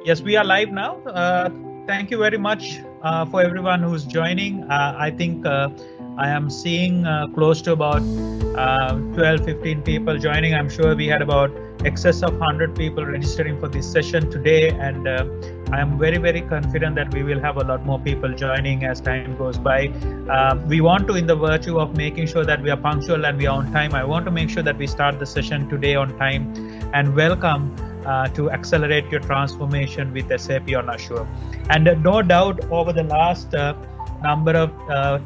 Yes, we are live now. Thank you very much for everyone who's joining. I think I am seeing close to about 12, 15 people joining. I'm sure we had about excess of 100 people registering for this session today, and I am very, very confident that we will have a lot more people joining as time goes by. We want to, in the virtue of making sure that we are punctual and we are on time, I want to make sure that we start the session today on time, and welcome to accelerate your transformation with SAP on Azure. And no doubt over the last number of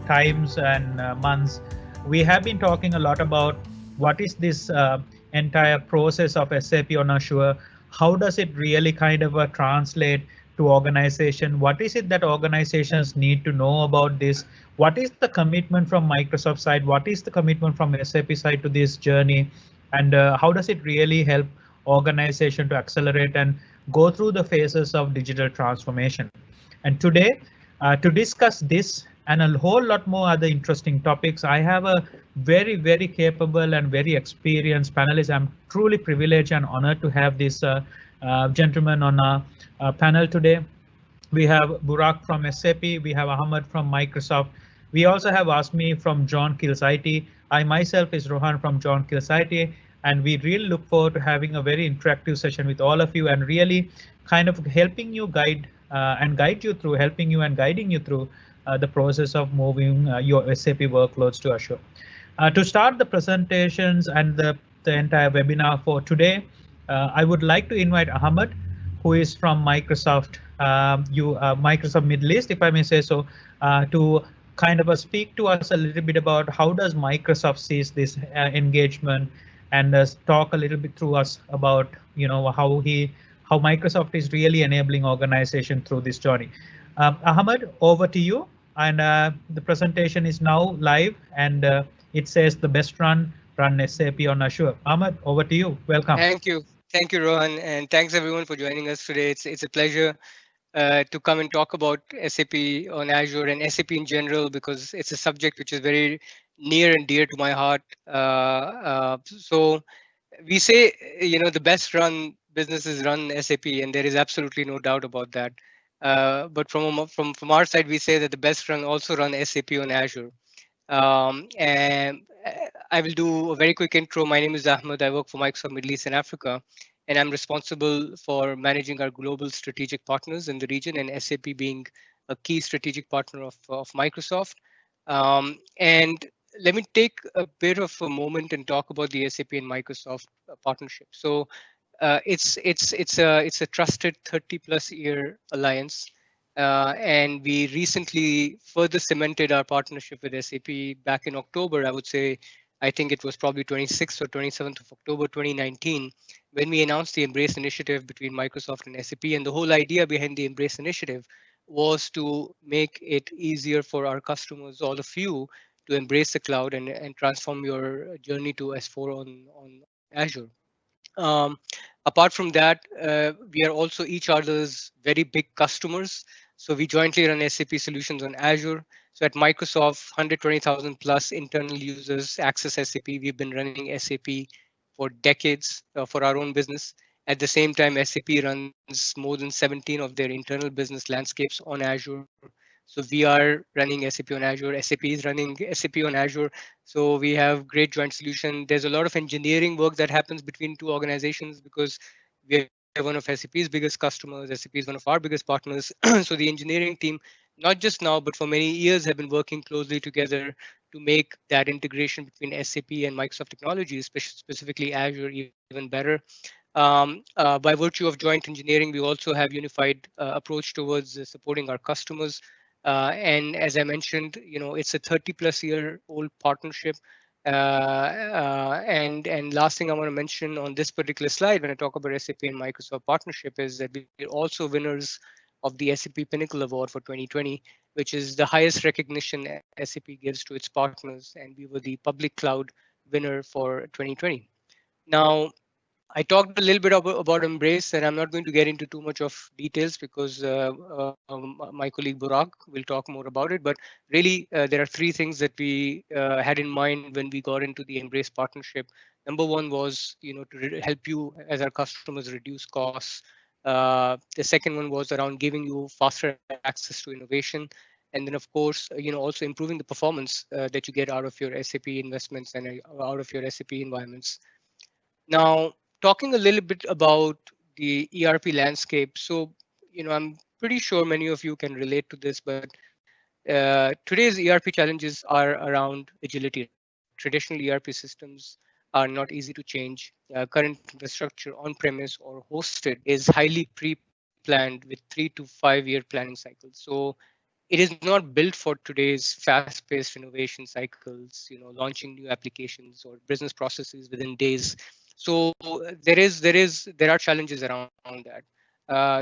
times and months, we have been talking a lot about what is this entire process of SAP on Azure. How does it really kind of translate to organization? What is it that organizations need to know about this? What is the commitment from Microsoft side? What is the commitment from SAP side to this journey? And how does it really help organization to accelerate and go through the phases of digital transformation? And today, to discuss this and a whole lot more other interesting topics, I have a very, very capable and very experienced panelist. I'm truly privileged and honored to have this gentleman on our panel today. We have Burak from SAP, we have Ahmed from Microsoft. We also have Asmi from John Kills IT. I myself is Rohan from John Kills IT, and we really look forward to having a very interactive session with all of you and really kind of helping you guide and guide you through, helping you and guiding you through the process of moving your SAP workloads to Azure. To start the presentations and the entire webinar for today, I would like to invite Ahmed, who is from Microsoft, Microsoft Middle East, if I may say so, to kind of speak to us a little bit about how does Microsoft sees this engagement, and talk a little bit through us about how Microsoft is really enabling organization through this journey. Ahmed, over to you. And the presentation is now live, and it says the best run SAP on Azure. Ahmed, over to you. Welcome. Thank you, Rohan, and thanks everyone for joining us today. It's a pleasure to come and talk about SAP on Azure and SAP in general, because it's a subject which is very near and dear to my heart. So we say, the best run businesses run SAP, and there is absolutely no doubt about that. But from our side, we say that the best run also run SAP on Azure. And I will do a very quick intro. My name is Ahmed. I work for Microsoft Middle East and Africa, and I'm responsible for managing our global strategic partners in the region, and SAP being a key strategic partner of Microsoft. And let me take a bit of a moment and talk about the SAP and Microsoft partnership. So it's a trusted 30+ year alliance. And we recently further cemented our partnership with SAP back in October. I would say, I think it was probably 26th or 27th of October 2019, when we announced the Embrace initiative between Microsoft and SAP. And the whole idea behind the Embrace initiative was to make it easier for our customers, all of you, to embrace the cloud and transform your journey to S4 on Azure. Um, Apart from that, we are also each other's very big customers. So we jointly run SAP solutions on Azure. So at Microsoft, 120,000 plus internal users access SAP. We've been running SAP for decades for our own business. At the same time, SAP runs more than 17 of their internal business landscapes on Azure. So we are running SAP on Azure. SAP is running SAP on Azure. So we have great joint solution. There's a lot of engineering work that happens between two organizations, because we are one of SAP's biggest customers. SAP is one of our biggest partners. So the engineering team, not just now, but for many years, have been working closely together to make that integration between SAP and Microsoft technologies, specifically Azure, even better. By virtue of joint engineering, we also have unified approach towards supporting our customers. And as I mentioned, it's a 30+ year old partnership. And last thing I want to mention on this particular slide when I talk about SAP and Microsoft partnership is that we're also winners of the SAP Pinnacle Award for 2020, which is the highest recognition SAP gives to its partners, and we were the public cloud winner for 2020. Now, I talked a little bit about Embrace, and I'm not going to get into too much of details because my colleague Burak will talk more about it. But really, there are three things that we had in mind when we got into the Embrace partnership. Number one was, to help you as our customers reduce costs. The second one was around giving you faster access to innovation. And then, of course, also improving the performance that you get out of your SAP investments and out of your SAP environments. Now, talking a little bit about the ERP landscape. So, I'm pretty sure many of you can relate to this, but today's ERP challenges are around agility, right? Traditional ERP systems are not easy to change. Current infrastructure on-premise or hosted is highly pre-planned with 3 to 5 year planning cycles. So it is not built for today's fast-paced innovation cycles, launching new applications or business processes within days. So there are challenges around that.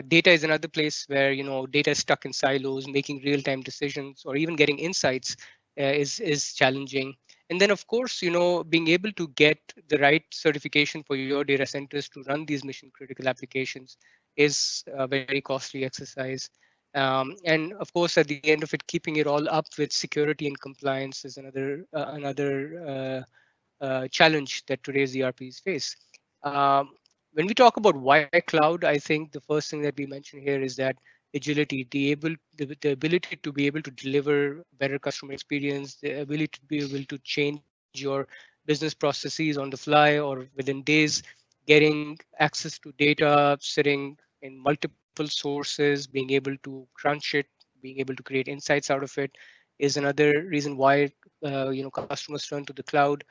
Data is another place where data is stuck in silos. Making real-time decisions or even getting insights is challenging. And then, of course, being able to get the right certification for your data centers to run these mission-critical applications is a very costly exercise. And of course, at the end of it, keeping it all up with security and compliance is another challenge that today's ERPs face. Um, when we talk about why cloud, I think the first thing that we mention here is that agility, the ability to be able to deliver better customer experience, the ability to be able to change your business processes on the fly or within days, getting access to data, sitting in multiple sources, being able to crunch it, being able to create insights out of it is another reason why customers turn to the cloud.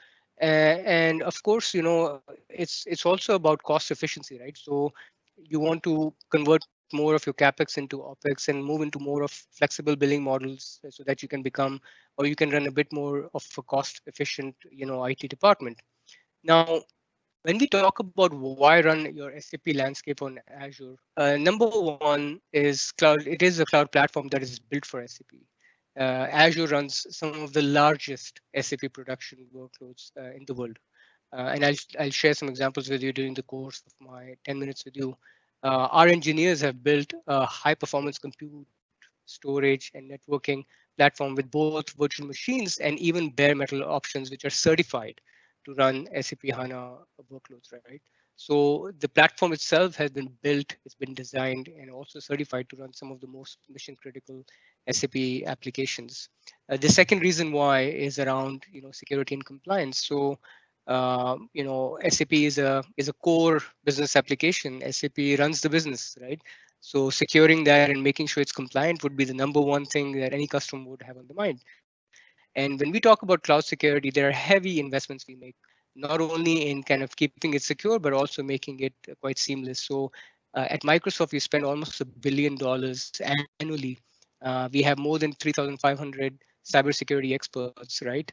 And of course, it's also about cost efficiency, right? So you want to convert more of your capex into opex and move into more of flexible billing models so that you can become or you can run a bit more of a cost efficient IT department. Now, when we talk about why run your SAP landscape on Azure, number one is cloud. It is a cloud platform that is built for SAP. Azure runs some of the largest SAP production workloads in the world. And I'll share some examples with you during the course of my 10 minutes with you. Our engineers have built a high performance compute, storage, and networking platform with both virtual machines and even bare metal options, which are certified to run SAP HANA workloads, right? So the platform itself has been built, it's been designed, and also certified to run some of the most mission critical SAP applications. The second reason why is around security and compliance. So SAP is a core business application. SAP runs the business, right? So securing that and making sure it's compliant would be the number one thing that any customer would have on the mind. And when we talk about cloud security, there are heavy investments we make, not only in kind of keeping it secure, but also making it quite seamless. So at Microsoft, we spend almost $1 billion annually. We have more than 3,500 cybersecurity experts, right?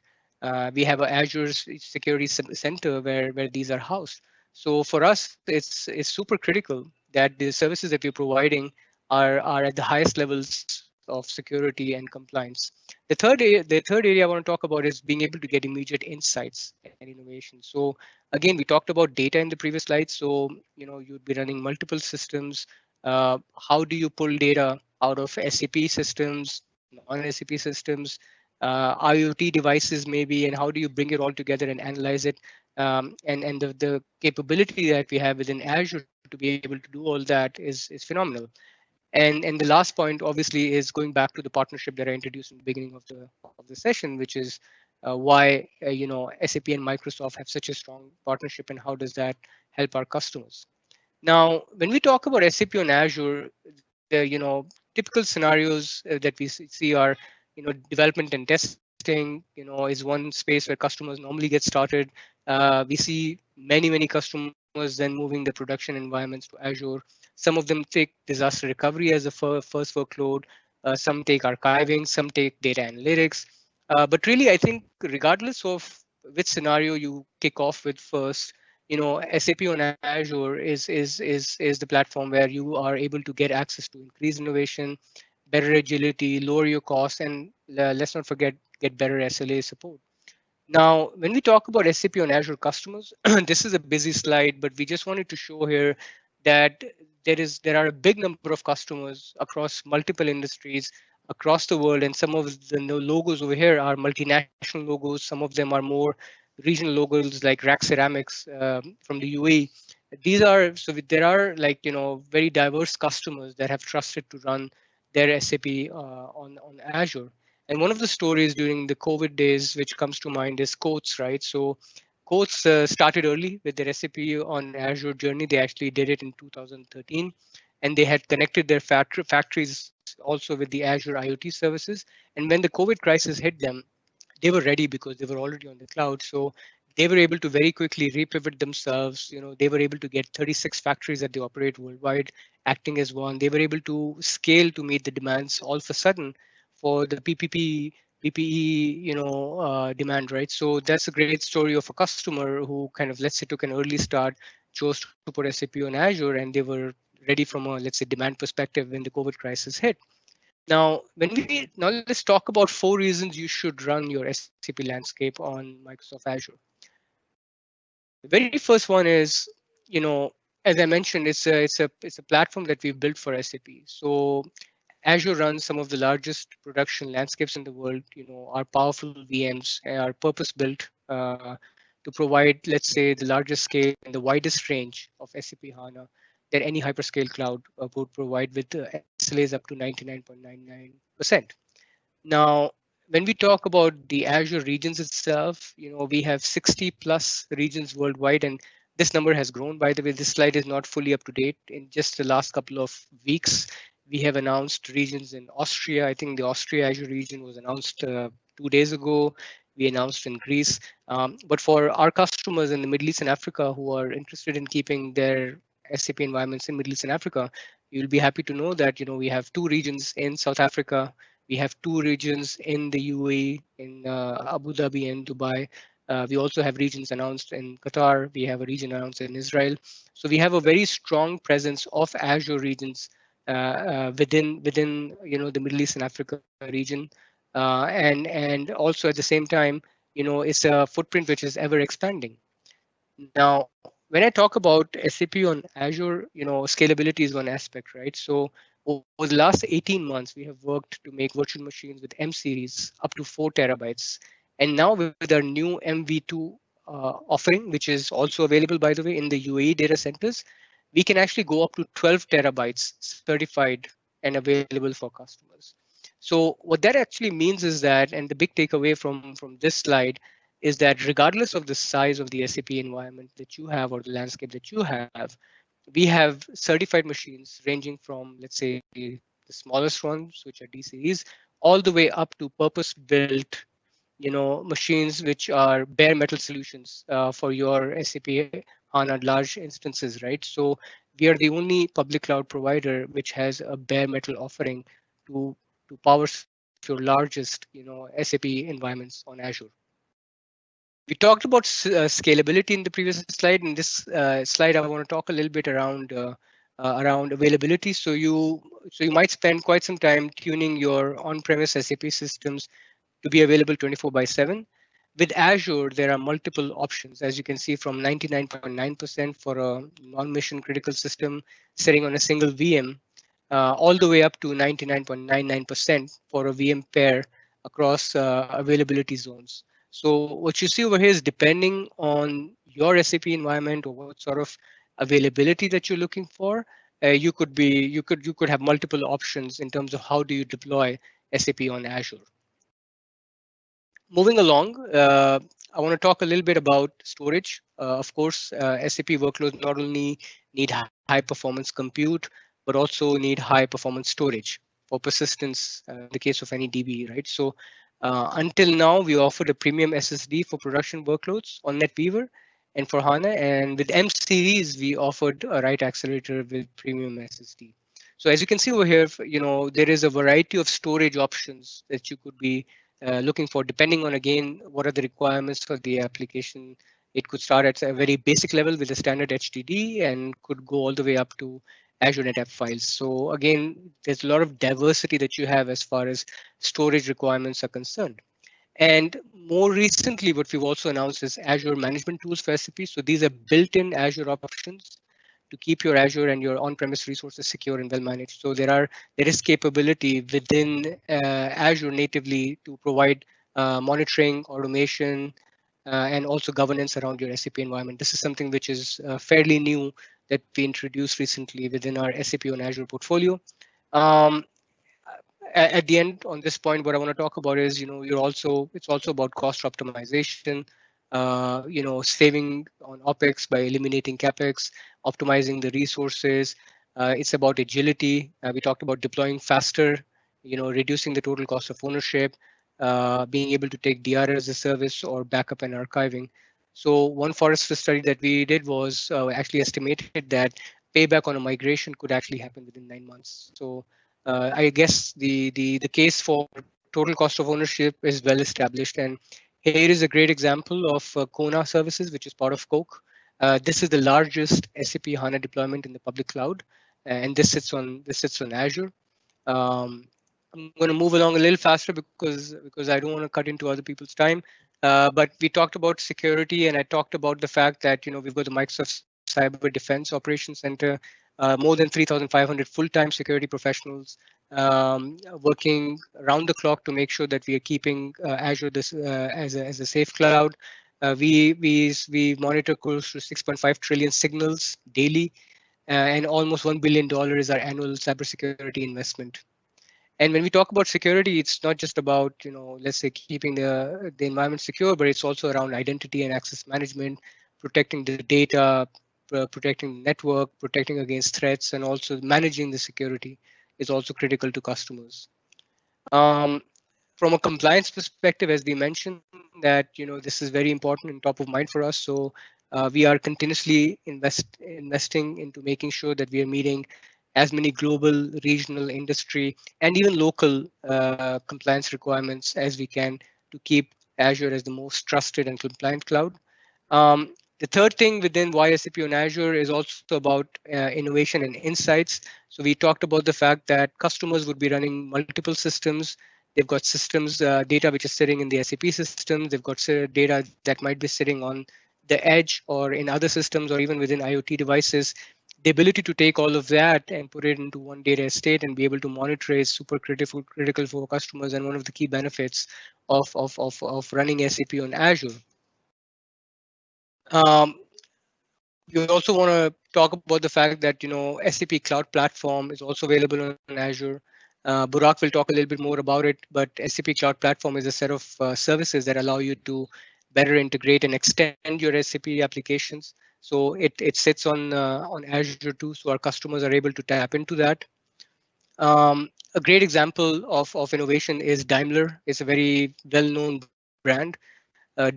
We have an Azure Security Center where these are housed. So for us, it's super critical that the services that we're providing are at the highest levels of security and compliance. The third area I want to talk about is being able to get immediate insights and innovation. So again, we talked about data in the previous slide. So you'd be running multiple systems. How do you pull data out of SAP systems, non-SAP systems, IoT devices maybe, and how do you bring it all together and analyze it? And the capability that we have within Azure to be able to do all that is phenomenal. And the last point obviously is going back to the partnership that I introduced in the beginning of the session, which is why SAP and Microsoft have such a strong partnership and how does that help our customers. Now, when we talk about SAP on Azure, the typical scenarios that we see are development and testing. Is one space where customers normally get started. We see many customers then moving their production environments to Azure. Some of them take disaster recovery as a first workload. Some take archiving. Some take data analytics. But really, I think regardless of which scenario you kick off with first, SAP on Azure is the platform where you are able to get access to increased innovation, better agility, lower your costs, and let's not forget get better SLA support. Now, when we talk about SAP on Azure customers, this is a busy slide, but we just wanted to show here that there are a big number of customers across multiple industries across the world, and some of the logos over here are multinational logos. Some of them are more regional logos like Rack Ceramics from the UAE. These are there are like very diverse customers that have trusted to run their SAP on Azure. And one of the stories during the COVID days which comes to mind is Coats, right? So Coats started early with their SAP on Azure journey. They actually did it in 2013, and they had connected their factories also with the Azure IoT services. And when the COVID crisis hit them, they were ready because they were already on the cloud. So they were able to very quickly repivot themselves. They were able to get 36 factories that they operate worldwide acting as one. They were able to scale to meet the demands all of a sudden for the PPE, demand, right? So that's a great story of a customer who kind of, let's say, took an early start, chose to put SAP on Azure, and they were ready from a, let's say, demand perspective when the COVID crisis hit. Now let's talk about 4 reasons you should run your SAP landscape on Microsoft Azure. The very first one is, as I mentioned, it's a platform that we've built for SAP. So Azure runs some of the largest production landscapes in the world. Our powerful VMs are purpose built to provide, let's say, the largest scale and the widest range of SAP HANA that any hyperscale cloud would provide with SLAs up to 99.99%. Now, when we talk about the Azure regions itself, we have 60 plus regions worldwide, and this number has grown. By the way, this slide is not fully up to date. In just the last couple of weeks, we have announced regions in Austria. I think the Austria Azure region was announced 2 days ago. We announced in Greece. But for our customers in the Middle East and Africa who are interested in keeping their SAP environments in Middle East and Africa, you'll be happy to know that we have 2 regions in South Africa. We have 2 regions in the UAE, in Abu Dhabi and Dubai. We also have regions announced in Qatar. We have a region announced in Israel. So we have a very strong presence of Azure regions within the Middle East and Africa region, and also at the same time, it's a footprint which is ever expanding. Now, when I talk about SAP on Azure, scalability is one aspect, right? So over the last 18 months, we have worked to make virtual machines with M series up to 4 terabytes. And now with our new MV2 offering, which is also available, by the way, in the UAE data centers, we can actually go up to 12 terabytes certified and available for customers. So what that actually means is that, and the big takeaway from this slide is that regardless of the size of the SAP environment that you have or the landscape that you have, we have certified machines ranging from, let's say, the smallest ones, which are D series, all the way up to purpose-built, machines which are bare metal solutions for your SAP HANA large instances, right? So we are the only public cloud provider which has a bare metal offering to power your largest, SAP environments on Azure. We talked about scalability in the previous slide. In this slide, I want to talk a little bit around availability. So you might spend quite some time tuning your on-premise SAP systems to be available 24/7. With Azure, there are multiple options, as you can see, from 99.9% for a non-mission critical system sitting on a single VM, all the way up to 99.99% for a VM pair across availability zones. So what you see over here is depending on your SAP environment or what sort of availability that you're looking for, you could have multiple options in terms of how do you deploy SAP on Azure. Moving along, I want to talk a little bit about storage. Of course, SAP workloads not only need high performance compute, but also need high performance storage for persistence in the case of any DB, right? So until now, we offered a premium SSD for production workloads on NetWeaver and for HANA. And with M series, we offered a write accelerator with premium SSD. So as you can see over here, there is a variety of storage options that you could be looking for, depending on, again, what are the requirements for the application. It could start at a very basic level with a standard HDD and could go all the way up to Azure NetApp files. So again, there's a lot of diversity that you have as far as storage requirements are concerned. And more recently, what we've also announced is Azure management tools for SAP. So these are built-in Azure options to keep your Azure and your on-premise resources secure and well managed. So there is capability within Azure natively to provide monitoring, automation, and also governance around your SAP environment. This is something which is fairly new that we introduced recently within our SAP on Azure portfolio. Um, at the end, on this point, what I want to talk about is, it's also about cost optimization, saving on OpEx by eliminating CapEx, optimizing the resources. It's about agility. We talked about deploying faster, reducing the total cost of ownership, being able to take DR as a service or backup and archiving. So one Forrester study that we did was actually estimated that payback on a migration could actually happen within 9 months. So I guess the case for total cost of ownership is well established, and here is a great example of Kona services, which is part of Coke. This is the largest SAP HANA deployment in the public cloud, and this sits on Azure. Um, I'm going to move along a little faster because I don't want to cut into other people's time. But we talked about security, and I talked about the fact that we've got the Microsoft Cyber Defense Operations Center, more than 3,500 full-time security professionals working around the clock to make sure that we are keeping Azure this as a safe cloud. We monitor close to 6.5 trillion signals daily, and almost $1 billion is our annual cybersecurity investment. And when we talk about security, it's not just about, let's say keeping the environment secure, but it's also around identity and access management, protecting the data, protecting the network, protecting against threats, and also managing the security is also critical to customers. From a compliance perspective, as we mentioned, that this is very important and top of mind for us. So we are continuously investing into making sure that we are meeting as many global, regional, industry, and even local compliance requirements as we can to keep Azure as the most trusted and compliant cloud. The third thing within why SAP on Azure is also about innovation and insights. So we talked about the fact that customers would be running multiple systems. They've got systems data which is sitting in the SAP systems. They've got data that might be sitting on the edge or in other systems or even within IoT devices. The ability to take all of that and put it into one data estate and be able to monitor is super critical for customers, and one of the key benefits of running SAP on Azure. Um, you also want to talk about the fact that SAP Cloud Platform is also available on Azure. Burak will talk a little bit more about it, but SAP Cloud Platform is a set of services that allow you to better integrate and extend your SAP applications. So it sits on Azure too, so our customers are able to tap into that. A great example of innovation is Daimler. It's a very well-known brand.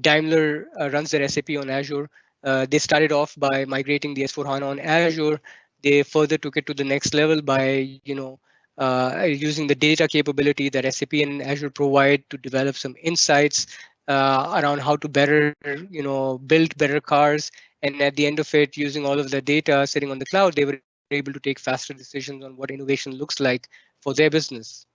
Daimler runs their SAP on Azure. They started off by migrating the S4HANA on Azure. They further took it to the next level by using the data capability that SAP and Azure provide to develop some insights around how to better build better cars. And at the end of it, using all of the data sitting on the cloud, they were able to take faster decisions on what innovation looks like for their business.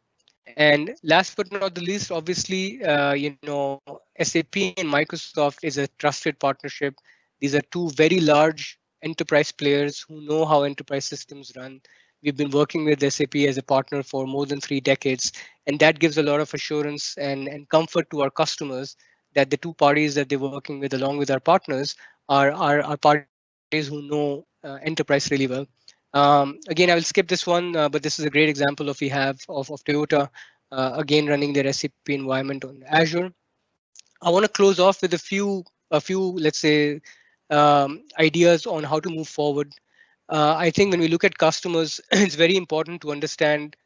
And last but not the least, obviously, SAP and Microsoft is a trusted partnership. These are two very large enterprise players who know how enterprise systems run. We've been working with SAP as a partner for more than 3 decades, and that gives a lot of assurance and comfort to our customers that the two parties that they're working with, along with our partners, are parties who know enterprise really well. Again, I will skip this one, but this is a great example of we have of Toyota, again running their SAP environment on Azure. I want to close off with a few, let's say, ideas on how to move forward. I think when we look at customers, it's very important to understand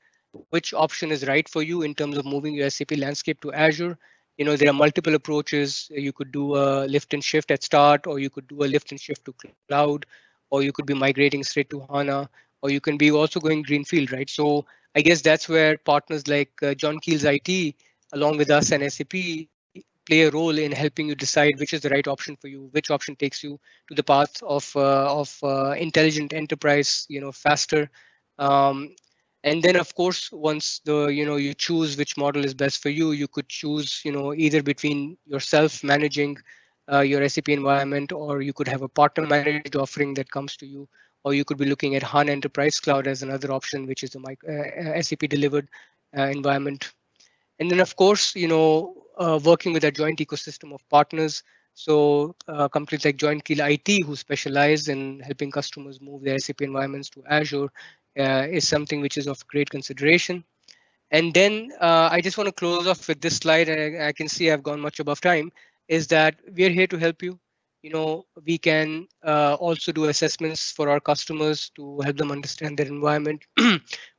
which option is right for you in terms of moving your SAP landscape to Azure. There are multiple approaches. You could do a lift and shift at start, or you could do a lift and shift to cloud, or you could be migrating straight to HANA, or you can be also going greenfield, right? So I guess that's where partners like John Keel's IT, along with us and SAP, play a role in helping you decide which is the right option for you, which option takes you to the path of intelligent enterprise, faster. Um, and then of course, once you choose which model is best for you, you could choose either between yourself managing your SAP environment, or you could have a partner managed offering that comes to you, or you could be looking at HANA Enterprise Cloud as another option, which is a SAP delivered environment. And then, of course, working with a joint ecosystem of partners. So companies like Joint Keel IT, who specialize in helping customers move their SAP environments to Azure, is something which is of great consideration. And then I just want to close off with this slide. I can see I've gone much above time. Is that we're here to help you. You know, we can also do assessments for our customers to help them understand their environment.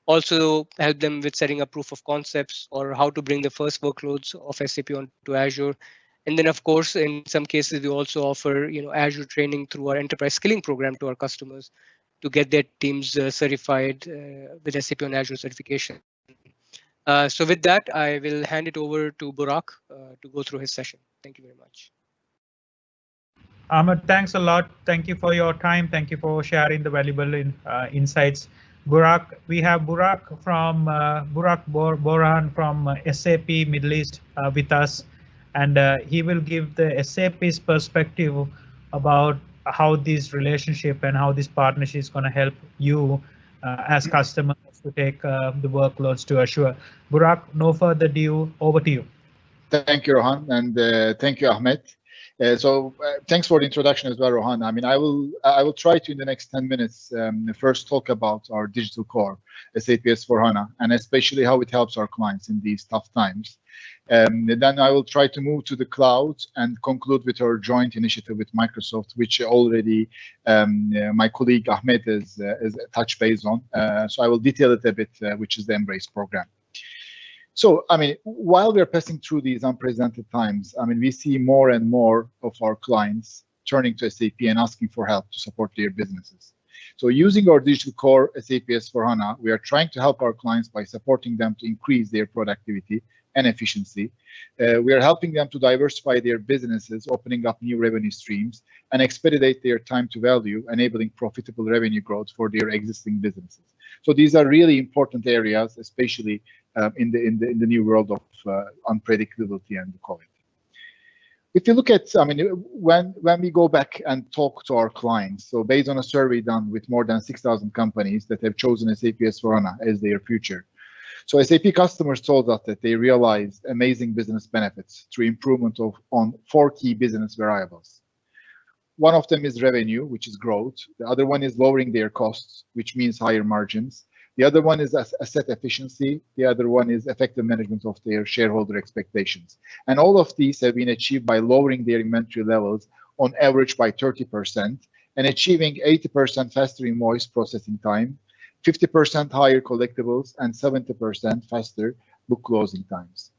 Also help them with setting up proof of concepts or how to bring the first workloads of SAP onto Azure. And then, of course, in some cases, we also offer Azure training through our enterprise skilling program to our customers to get their teams certified with SAP on Azure certification. So with that, I will hand it over to Burak to go through his session. Thank you very much. Ahmed, thanks a lot. Thank you for your time. Thank you for sharing the valuable insights. Burak, we have Burak from Burak Boran from SAP Middle East with us, and he will give the SAP's perspective about how this relationship and how this partnership is going to help you as customers to take the workloads to Azure. Burak, no further ado, over to you. Thank you, Rohan, and thank you, Ahmed. Thanks for the introduction as well, Rohan. I mean, I will try to in the next 10 minutes first talk about our digital core, SAP S/4HANA, and especially how it helps our clients in these tough times. Then I will try to move to the cloud and conclude with our joint initiative with Microsoft, which already my colleague Ahmed is touch base on. So I will detail it a bit, which is the Embrace program. So, I mean, while we're passing through these unprecedented times, I mean, we see more and more of our clients turning to SAP and asking for help to support their businesses. So using our digital core, SAP S/4HANA, we are trying to help our clients by supporting them to increase their productivity and efficiency. We are helping them to diversify their businesses, opening up new revenue streams, and expedite their time to value, enabling profitable revenue growth for their existing businesses. So these are really important areas, especially in the new world of unpredictability and COVID. If you look at, I mean, when we go back and talk to our clients, so based on a survey done with more than 6,000 companies that have chosen SAP S/4HANA as their future. So SAP customers told us that they realized amazing business benefits through improvement on 4 key business variables. One of them is revenue, which is growth. The other one is lowering their costs, which means higher margins. The other one is asset efficiency. The other one is effective management of their shareholder expectations. And all of these have been achieved by lowering their inventory levels on average by 30% and achieving 80% faster invoice processing time, 50% higher collectibles, and 70% faster book closing times.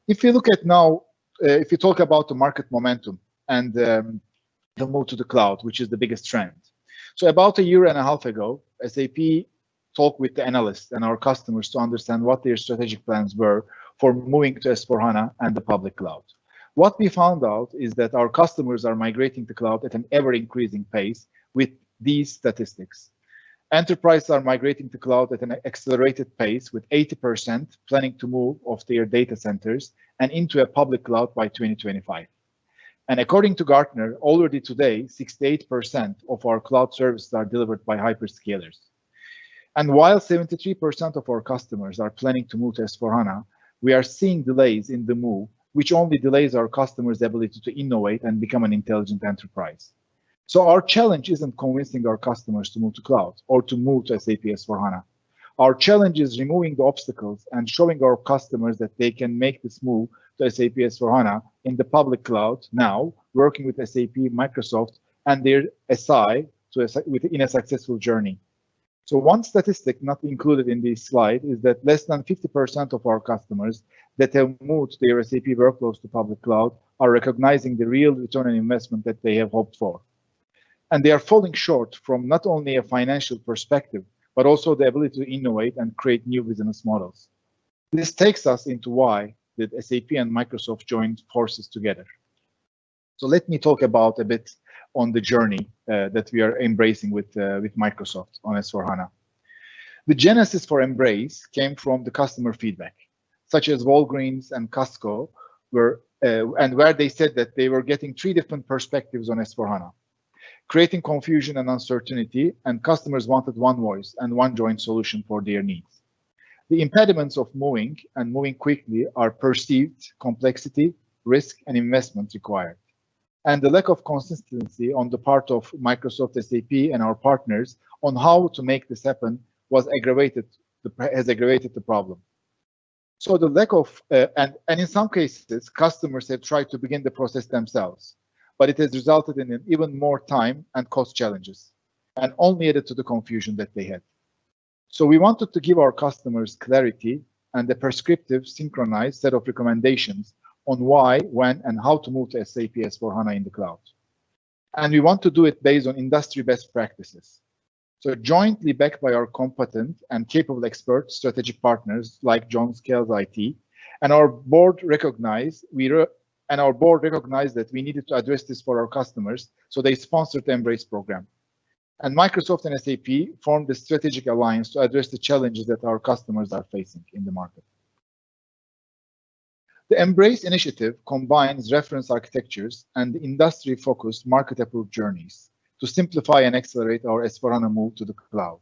If you look at now, if you talk about the market momentum and the move to the cloud, which is the biggest trend. So about a year and a half ago, SAP talked with the analysts and our customers to understand what their strategic plans were for moving to S/4HANA and the public cloud. What we found out is that our customers are migrating to cloud at an ever-increasing pace with these statistics. Enterprises are migrating to cloud at an accelerated pace, with 80% planning to move off their data centers and into a public cloud by 2025. And according to Gartner, already today, 68% of our cloud services are delivered by hyperscalers. And while 73% of our customers are planning to move to S/4HANA, we are seeing delays in the move, which only delays our customers' ability to innovate and become an intelligent enterprise. So our challenge isn't convincing our customers to move to cloud or to move to SAP S/4HANA. Our challenge is removing the obstacles and showing our customers that they can make this move to SAP S/4HANA in the public cloud now, working with SAP, Microsoft, and their SI in a successful journey. So one statistic not included in this slide is that less than 50% of our customers that have moved their SAP workloads to public cloud are recognizing the real return on investment that they have hoped for. And they are falling short from not only a financial perspective, but also the ability to innovate and create new business models. This takes us into why did SAP and Microsoft joined forces together. So let me talk about a bit on the journey that we are embracing with Microsoft on S/4HANA. The genesis for Embrace came from the customer feedback, such as Walgreens and Costco, where they said that they were getting 3 different perspectives on S/4HANA, creating confusion and uncertainty, and customers wanted one voice and one joint solution for their needs. The impediments of moving and moving quickly are perceived complexity, risk, and investment required. and the lack of consistency on the part of Microsoft, SAP, and our partners on how to make this happen has aggravated the problem. So the lack of, and in some cases, customers have tried to begin the process themselves, but it has resulted in even more time and cost challenges, and only added to the confusion that they had. So we wanted to give our customers clarity and a prescriptive, synchronized set of recommendations on why, when, and how to move to SAP S/4HANA in the cloud. And we want to do it based on industry best practices. So jointly backed by our competent and capable expert strategic partners like John Scales IT, and our board recognized that we needed to address this for our customers, so they sponsored the Embrace program. And Microsoft and SAP formed a strategic alliance to address the challenges that our customers are facing in the market. The Embrace initiative combines reference architectures and industry-focused market-approved journeys to simplify and accelerate our S/4HANA move to the cloud.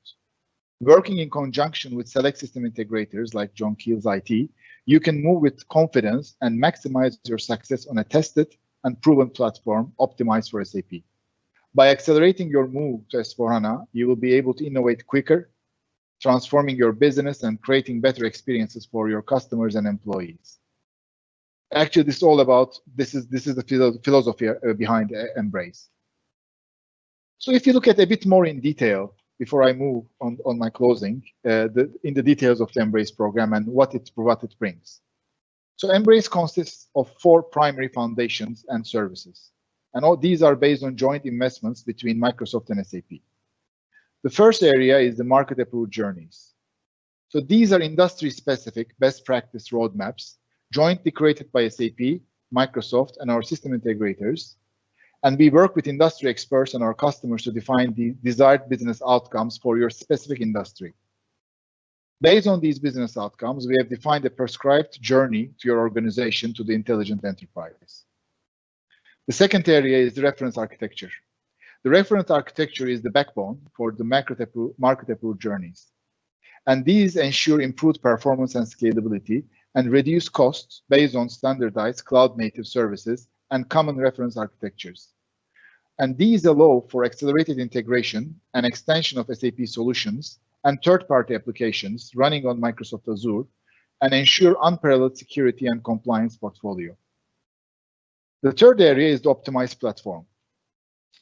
Working in conjunction with select system integrators like John Keel's IT, you can move with confidence and maximize your success on a tested and proven platform optimized for SAP. By accelerating your move to S/4HANA, you will be able to innovate quicker, transforming your business and creating better experiences for your customers and employees. Actually, this is all about, this is the philosophy behind Embrace. So if you look at a bit more in detail, before I move on my closing, in the details of the Embrace program and what it brings. So Embrace consists of 4 primary foundations and services. And all these are based on joint investments between Microsoft and SAP. The first area is the market-approved journeys. So these are industry-specific best practice roadmaps jointly created by SAP, Microsoft, and our system integrators. And we work with industry experts and our customers to define the desired business outcomes for your specific industry. Based on these business outcomes, we have defined a prescribed journey to your organization to the intelligent enterprise. The second area is the reference architecture. The reference architecture is the backbone for the market-approved journeys. And these ensure improved performance and scalability and reduce costs based on standardized cloud-native services and common reference architectures. And these allow for accelerated integration and extension of SAP solutions and third-party applications running on Microsoft Azure and ensure unparalleled security and compliance portfolio. The third area is the optimized platform.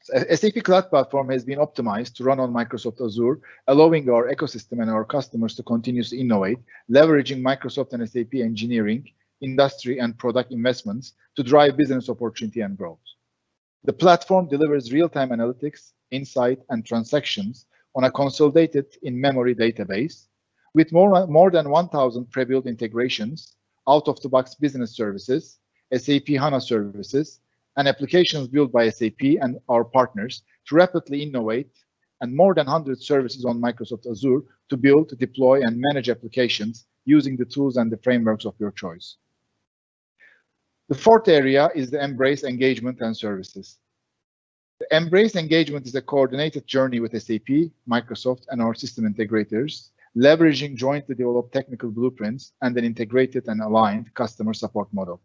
SAP Cloud Platform has been optimized to run on Microsoft Azure, allowing our ecosystem and our customers to continuously innovate, leveraging Microsoft and SAP engineering, industry, and product investments to drive business opportunity and growth. The platform delivers real-time analytics, insight, and transactions on a consolidated in-memory database with more than 1,000 pre-built integrations, out-of-the-box business services, SAP HANA services, and applications built by SAP and our partners to rapidly innovate, and more than 100 services on Microsoft Azure to build, deploy, and manage applications using the tools and the frameworks of your choice. The fourth area is the Embrace engagement and services. The Embrace engagement is a coordinated journey with SAP, Microsoft, and our system integrators, leveraging jointly developed technical blueprints and an integrated and aligned customer support model.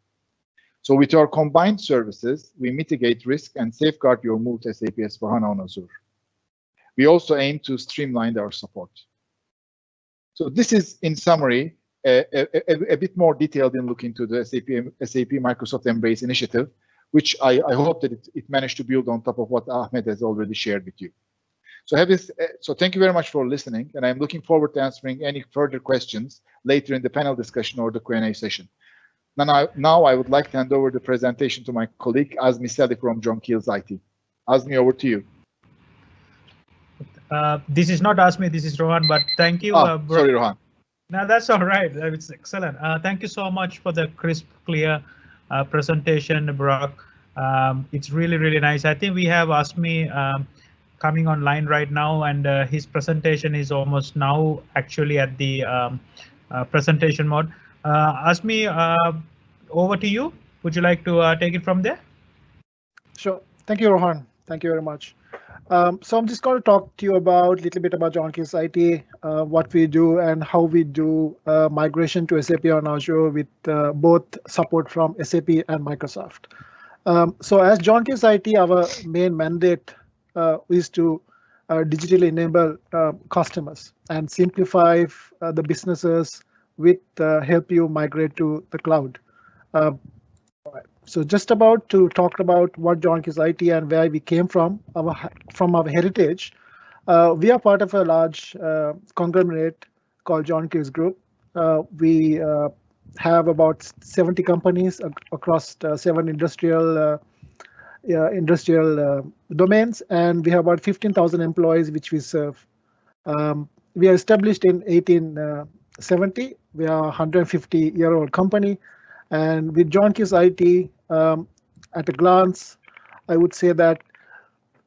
So with our combined services, we mitigate risk and safeguard your move to SAP S/4HANA on Azure. We also aim to streamline our support. So this is, in summary, a bit more detailed in looking to the SAP Microsoft Embrace initiative, which I hope that it managed to build on top of what Ahmed has already shared with you. So thank you very much for listening, and I'm looking forward to answering any further questions later in the panel discussion or the Q&A session. Now I would like to hand over the presentation to my colleague, Azmi Salih from John Keel's IT. Azmi, over to you. This is not Azmi, this is Rohan, but thank you. Sorry, Rohan. No, that's all right. It's excellent. Thank you so much for the crisp, clear presentation, Brock. It's really, really nice. I think we have Azmi coming online right now, and his presentation is almost now actually at the presentation mode. Azmi, over to you. Would you like to take it from there? Sure. Thank you, Rohan. Thank you very much. So I'm just going to talk to you about a little bit about John Keel's IT, what we do and how we do migration to SAP on Azure with both support from SAP and Microsoft. So as John Keys IT, our main mandate is to digitally enable customers and simplify the businesses with help you migrate to the cloud. So just about to talk about what John Keys IT and where we came from our heritage. We are part of a large conglomerate called John Keys Group. We have about 70 companies across 7 industrial domains, and we have about 15,000 employees which we serve. We are established in 1870. We are a 150-year-old company, and with John Keys IT, at a glance, I would say that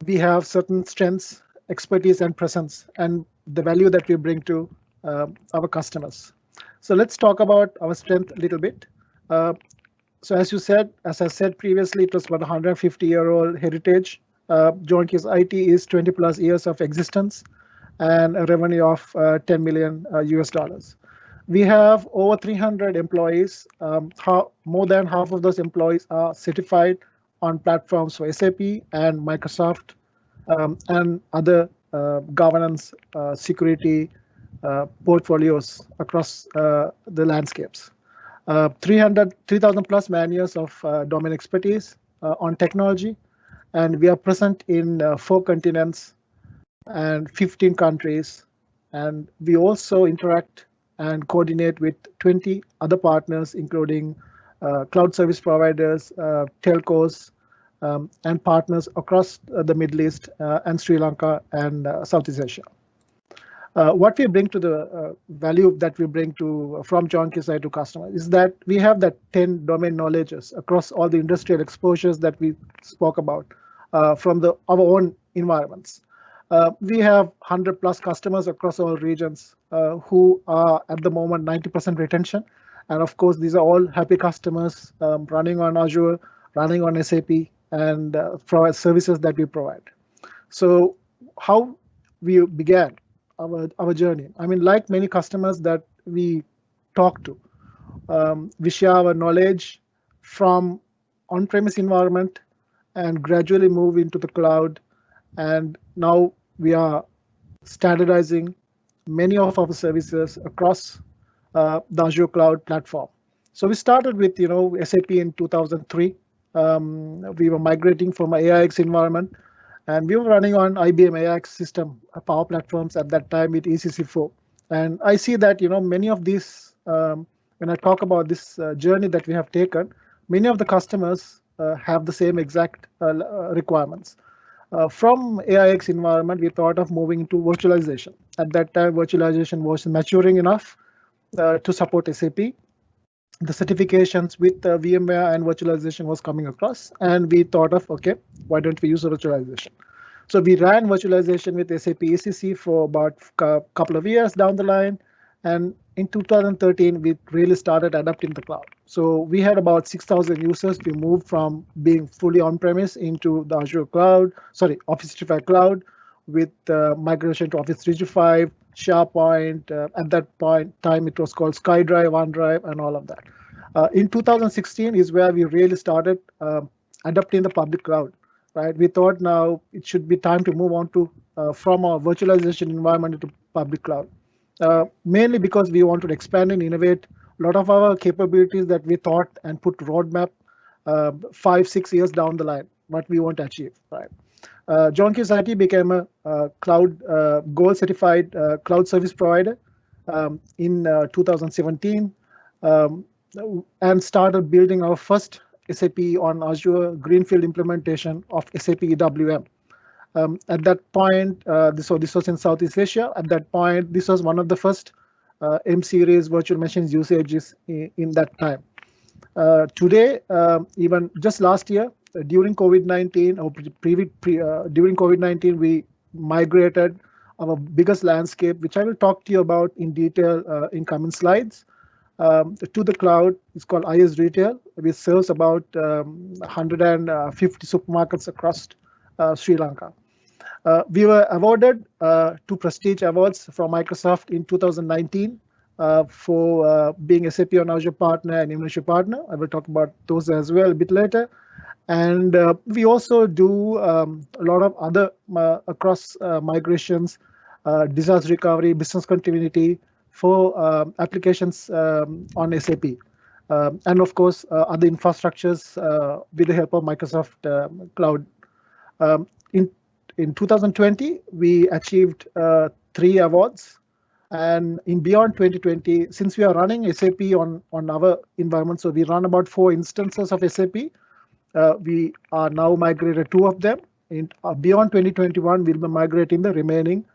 we have certain strengths, expertise, and presence, and the value that we bring to our customers. So let's talk about our strength a little bit. So as I said previously, it was about 150-year-old heritage. John Keys IT is 20+ years of existence and a revenue of 10 million US dollars. We have over 300 employees. More than half of those employees are certified on platforms for SAP and Microsoft and other governance security portfolios across the landscapes. 3,000 plus man years of domain expertise on technology, and we are present in 4 continents and 15 countries, and we also interact and coordinate with 20 other partners, including cloud service providers, telcos, and partners across the Middle East and Sri Lanka and Southeast Asia. What we bring to the value that we bring to from John Keys IT to customers is that we have that 10 domain knowledges across all the industrial exposures that we spoke about from our own environments. We have 100+ customers across all regions who are at the moment 90% retention. And of course, these are all happy customers running on Azure, running on SAP, and provide services that we provide. So how we began our journey. I mean, like many customers that we talk to, we share our knowledge from on-premise environment and gradually move into the cloud. And now we are standardizing many of our services across the Azure Cloud Platform. So we started with SAP in 2003. We were migrating from an AIX environment, and we were running on IBM AIX system power platforms at that time with ECC4. And I see that many of these, when I talk about this journey that we have taken, many of the customers have the same exact requirements. From AIX environment, we thought of moving into virtualization. At that time, virtualization was maturing enough to support SAP. The certifications with VMware and virtualization was coming across, and we thought of, okay, why don't we use virtualization? So we ran virtualization with SAP ECC for about a couple of years down the line, and in 2013 we really started adapting the cloud. So we had about 6,000 users. We moved from being fully on-premise into the Azure cloud, Office 365 cloud, with migration to Office 365, SharePoint. At that time, it was called SkyDrive, OneDrive, and all of that. In 2016 is where we really started adopting the public cloud. Right? We thought now it should be time to move on to from our virtualization environment into public cloud. Mainly because we wanted to expand and innovate a lot of our capabilities that we thought and put roadmap 5-6 years down the line, what we want to achieve. Right? John Keys IT became a cloud gold certified cloud service provider in 2017 and started building our first SAP on Azure greenfield implementation of SAP EWM. At that point, this was in Southeast Asia. At that point, this was one of the first M-series virtual machines usages in that time. Today, even just last year, during COVID-19 or during COVID-19, we migrated our biggest landscape, which I will talk to you about in detail in coming slides, to the cloud. It's called IS Retail, which serves about 150 supermarkets across Sri Lanka. We were awarded 2 prestige awards from Microsoft in 2019 for being SAP on Azure partner and membership partner. I will talk about those as well a bit later. And we also do a lot of other across migrations, disaster recovery, business continuity for applications on SAP. And of course, other infrastructures with the help of Microsoft Cloud. In 2020, we achieved 3 awards. And in beyond 2020, since we are running SAP on our environment, so we run about 4 instances of SAP. We are now migrated 2 of them. In beyond 2021, we'll be migrating the remaining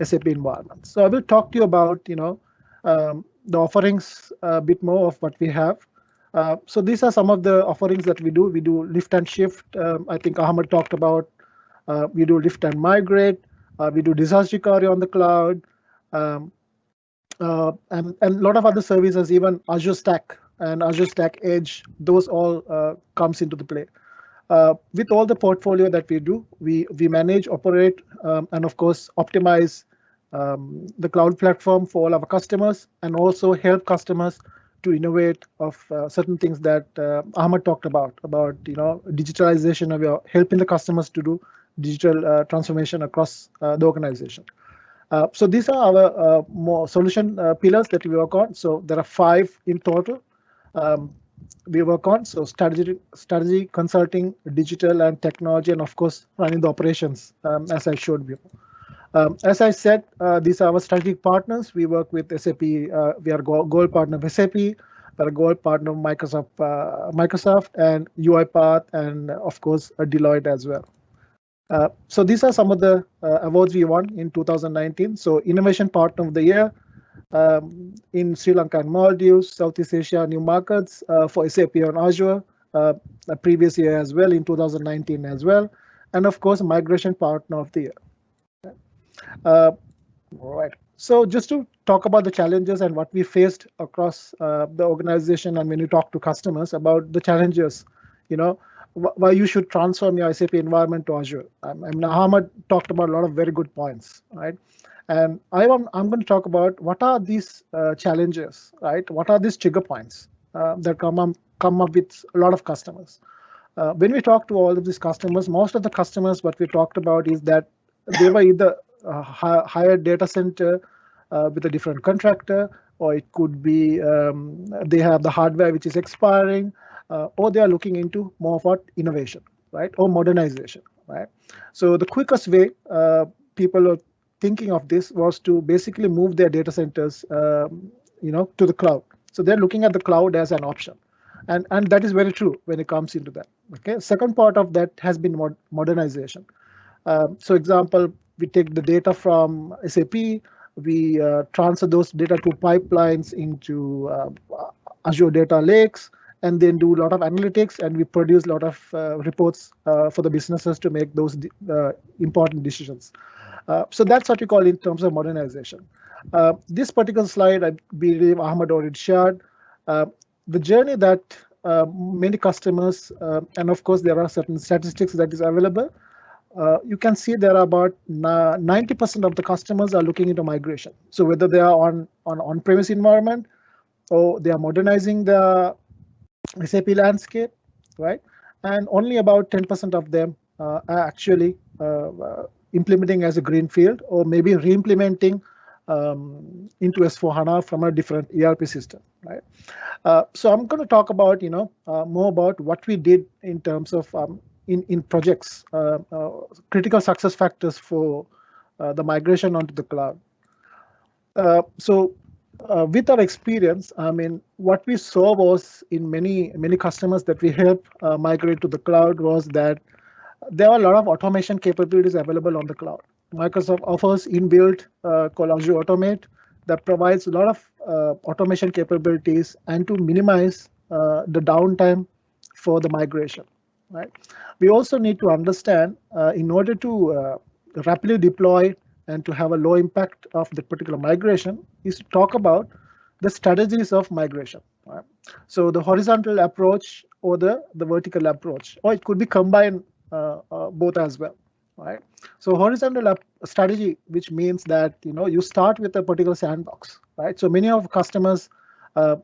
SAP environment. So I will talk to you about the offerings a bit more of what we have. So these are some of the offerings that we do. We do lift and shift. I think Ahmed talked about. We do lift and migrate. We do disaster recovery on the cloud. And a lot of other services, even Azure Stack and Azure Stack Edge, those all comes into the play. With all the portfolio that we do, we manage, operate, and of course optimize the cloud platform for all our customers, and also help customers to innovate of certain things that Ahmed talked about digitalization of helping the customers to do digital transformation across the organization. So these are our more solution pillars that we work on. So there are 5 in total we work on. So strategy, consulting, digital and technology, and of course running the operations, as I showed you. As I said, these are our strategic partners. We work with SAP. We are gold partner of SAP. We are a gold partner of Microsoft and UiPath, and of course Deloitte as well. So these are some of the awards we won in 2019. So Innovation Partner of the Year in Sri Lanka and Maldives, Southeast Asia, new markets for SAP on Azure, the previous year as well in 2019 as well, and of course Migration Partner of the Year. All right. So just to talk about the challenges and what we faced across the organization, and when you talk to customers about the challenges, why you should transform your SAP environment to Azure. And Ahmed talked about a lot of very good points, right? And I'm going to talk about what are these challenges, right? What are these trigger points that come up with a lot of customers. When we talk to all of these customers, most of the customers, what we talked about is that they were either hire data center with a different contractor, or it could be they have the hardware which is expiring, or they are looking into more of what innovation, right, or modernization, right? So the quickest way people are thinking of this was to basically move their data centers, to the cloud. So they're looking at the cloud as an option, and that is very true when it comes into that. Okay, second part of that has been modernization. So example, we take the data from SAP, we transfer those data to pipelines into Azure data lakes, and then do a lot of analytics, and we produce a lot of reports for the businesses to make those important decisions. So that's what we call in terms of modernization. This particular slide, I believe Ahmed already shared, the journey that many customers, and of course there are certain statistics that is available. You can see there are about 90% of the customers are looking into migration. So whether they are on-premise environment, or they are modernizing the SAP landscape, right? And only about 10% of them are actually implementing as a greenfield, or maybe re-implementing into S4HANA from a different ERP system, right? So I'm going to talk about more about what we did in terms of in projects, critical success factors for the migration onto the cloud. So with our experience, I mean, what we saw was in many customers that we help migrate to the cloud was that there are a lot of automation capabilities available on the cloud. Microsoft offers inbuilt called Azure Automate that provides a lot of automation capabilities and to minimize the downtime for the migration, right? We also need to understand in order to rapidly deploy and to have a low impact of the particular migration is to talk about the strategies of migration, right? So the horizontal approach or the vertical approach, or it could be combined both as well, right? So horizontal strategy, which means that you start with a particular sandbox, right? So many of customers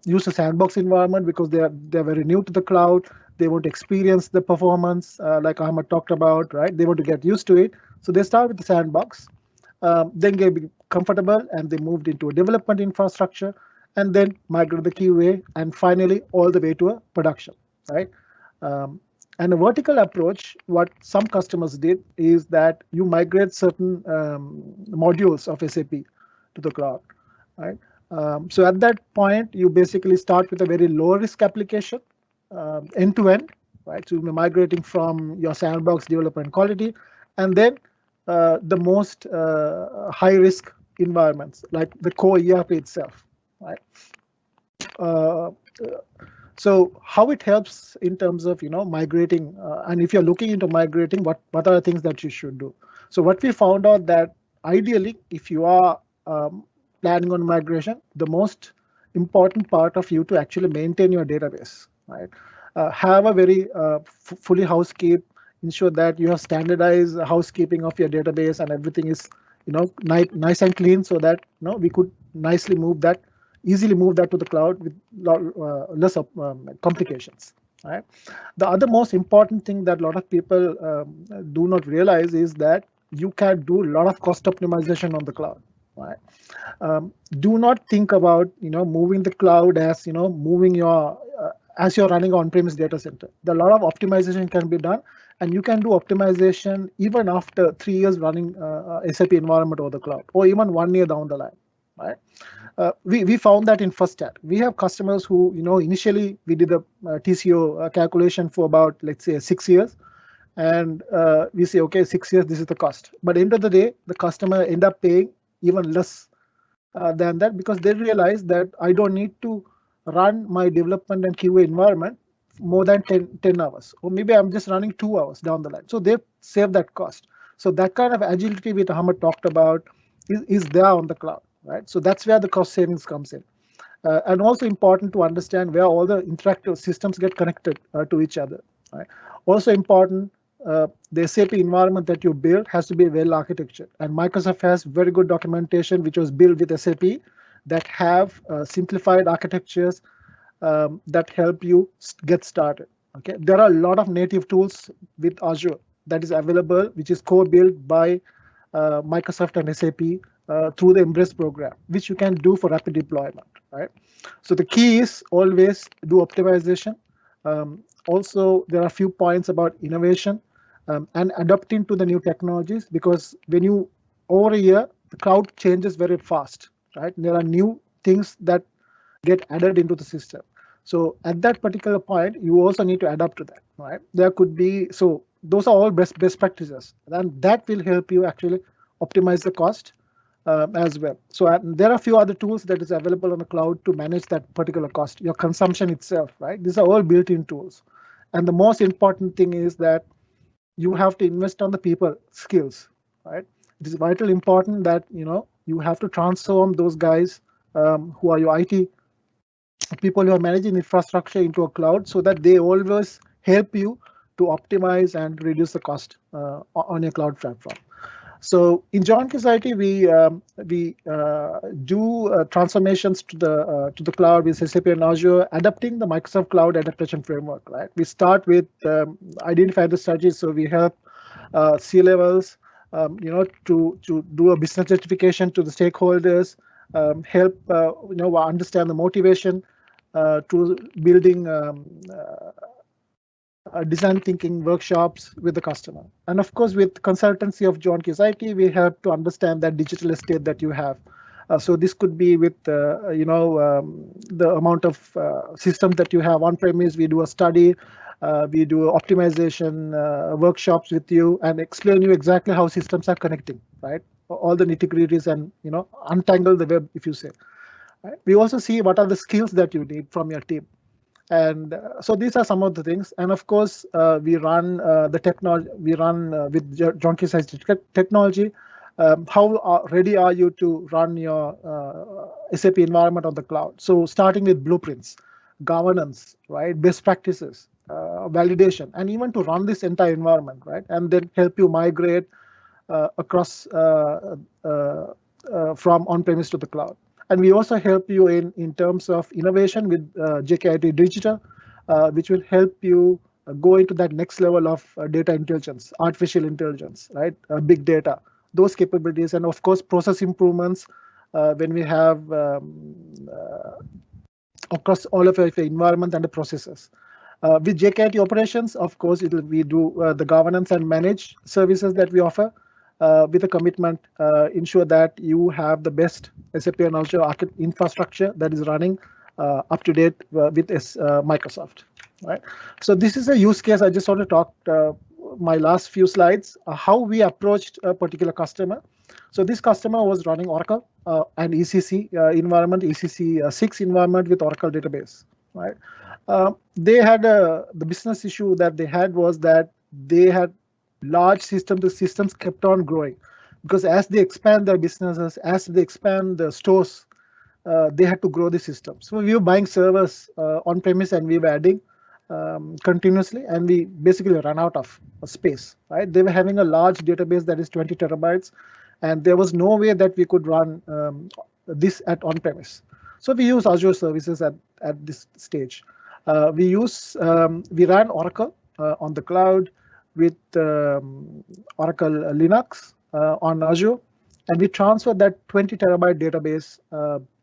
use a sandbox environment because they're very new to the cloud. They want to experience the performance, like Ahmad talked about, right? They want to get used to it. So they start with the sandbox, then get comfortable, and they moved into a development infrastructure, and then migrate the QA, and finally all the way to a production, right? And a vertical approach, what some customers did is that you migrate certain modules of SAP to the cloud, right? So at that point, you basically start with a very low risk application, end to end, right? So you're migrating from your sandbox development quality, and then the most high risk environments like the core ERP itself, right? So how it helps in terms of migrating, and if you're looking into migrating, what are the things that you should do? So what we found out that ideally, if you are planning on migration, the most important part of you to actually maintain your database, right? Have a very fully housekeep, ensure that you have standardized housekeeping of your database and everything is nice and clean, so that we could easily move that to the cloud with less complications, right? The other most important thing that a lot of people do not realize is that you can do a lot of cost optimization on the cloud, right? Do not think about moving the cloud as moving your as you're running on-premise data center. A lot of optimization can be done, and you can do optimization even after 3 years running SAP environment over the cloud, or even 1 year down the line, right? We found that in first chat. We have customers who initially we did the TCO calculation for about, let's say, 6 years, and we say, okay, 6 years, this is the cost. But end of the day, the customer end up paying even less than that, because they realize that I don't need to run my development and QA environment more than 10 hours, or maybe I'm just running 2 hours down the line. So they save that cost. So that kind of agility which Ahmad talked about is there on the cloud, right? So that's where the cost savings comes in. And also important to understand where all the interactive systems get connected to each other, right? Also important, the SAP environment that you build has to be well architectured, and Microsoft has very good documentation which was built with SAP that have simplified architectures that help you get started. Okay, there are a lot of native tools with Azure that is available, which is co-built by Microsoft and SAP through the Embrace program, which you can do for rapid deployment, right? So the key is always do optimization. Also, there are a few points about innovation and adapting to the new technologies, because when you over a year, the cloud changes very fast, right? There are new things that get added into the system. So at that particular point, you also need to adapt to that, right? There could be, so those are all best practices, and that will help you actually optimize the cost as well. So there are a few other tools that is available on the cloud to manage that particular cost, your consumption itself, right? These are all built-in tools. And the most important thing is that you have to invest on the people skills, right? It is vitally important that you have to transform those guys who are your IT people who are managing infrastructure into a cloud, so that they always help you to optimize and reduce the cost on your cloud platform. So in Joint Society, we do transformations to the cloud with SAP and Azure, adapting the Microsoft Cloud Adaptation Framework. Right, we start with identify the strategies. So we help C-levels, to do a business justification to the stakeholders, help understand the motivation to building design thinking workshops with the customer. And of course, with consultancy of John Case IT, we help to understand that digital estate that you have. So this could be with the amount of systems that you have on premise. We do a study, we do optimization workshops with you, and explain you exactly how systems are connecting, right? All the nitty-gritties, and untangle the web, if you say. Right? We also see what are the skills that you need from your team. And so these are some of the things. And of course, we run the technology. We run with John Case technology. How ready are you to run your SAP environment on the cloud? So starting with blueprints, governance, right, best practices, validation, and even to run this entire environment, right, and then help you migrate across from on-premise to the cloud. And we also help you in terms of innovation with JKIT Digital, which will help you go into that next level of data intelligence, artificial intelligence, right? Big data, those capabilities, and of course process improvements when we have across all of the environment and the processes. With JKIT operations, of course, we do the governance and manage services that we offer with a commitment, ensure that you have the best SAP and Azure infrastructure that is running up to date with Microsoft. Right. So this is a use case. I just want to talk my last few slides how we approached a particular customer. So this customer was running Oracle and ECC environment, ECC 6 environment with Oracle database. Right. They had the business issue that they had was that they had large systems. The systems kept on growing because as they expand their businesses, as they expand the stores, they had to grow the system. So we were buying servers on premise and we were adding continuously, and we basically ran out of space. Right? They were having a large database that is 20 terabytes, and there was no way that we could run this at on premise. So we use Azure services at this stage. We ran Oracle on the cloud with Oracle Linux on Azure, and we transferred that 20 terabyte database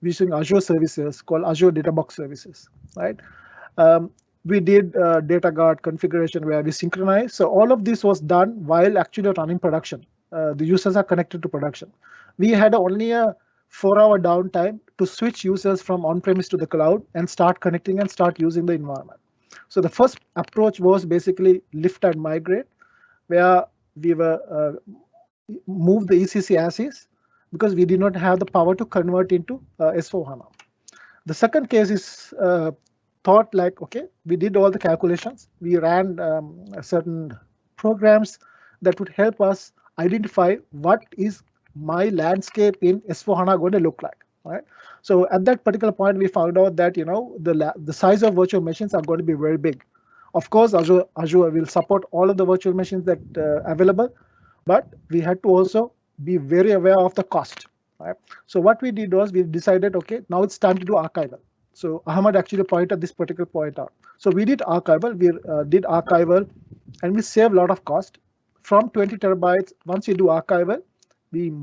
using Azure services called Azure Databox Services. Right? We did data guard configuration where we synchronized. So all of this was done while actually running production. The users are connected to production. We had only a 4-hour downtime to switch users from on-premise to the cloud and start connecting and start using the environment. So the first approach was basically lift and migrate, where we were move the ECC as is because we did not have the power to convert into S4HANA. The second case is thought like, okay, we did all the calculations. We ran certain programs that would help us identify what is my landscape in S4HANA going to look like. Right. So at that particular point, we found out that the size of virtual machines are going to be very big. Of course, Azure will support all of the virtual machines that available, but we had to also be very aware of the cost. Right. So what we did was we decided, okay, now it's time to do archival. So Ahmad actually pointed this particular point out. So we did archival. We did archival, and we saved a lot of cost from 20 terabytes. Once you do archival, we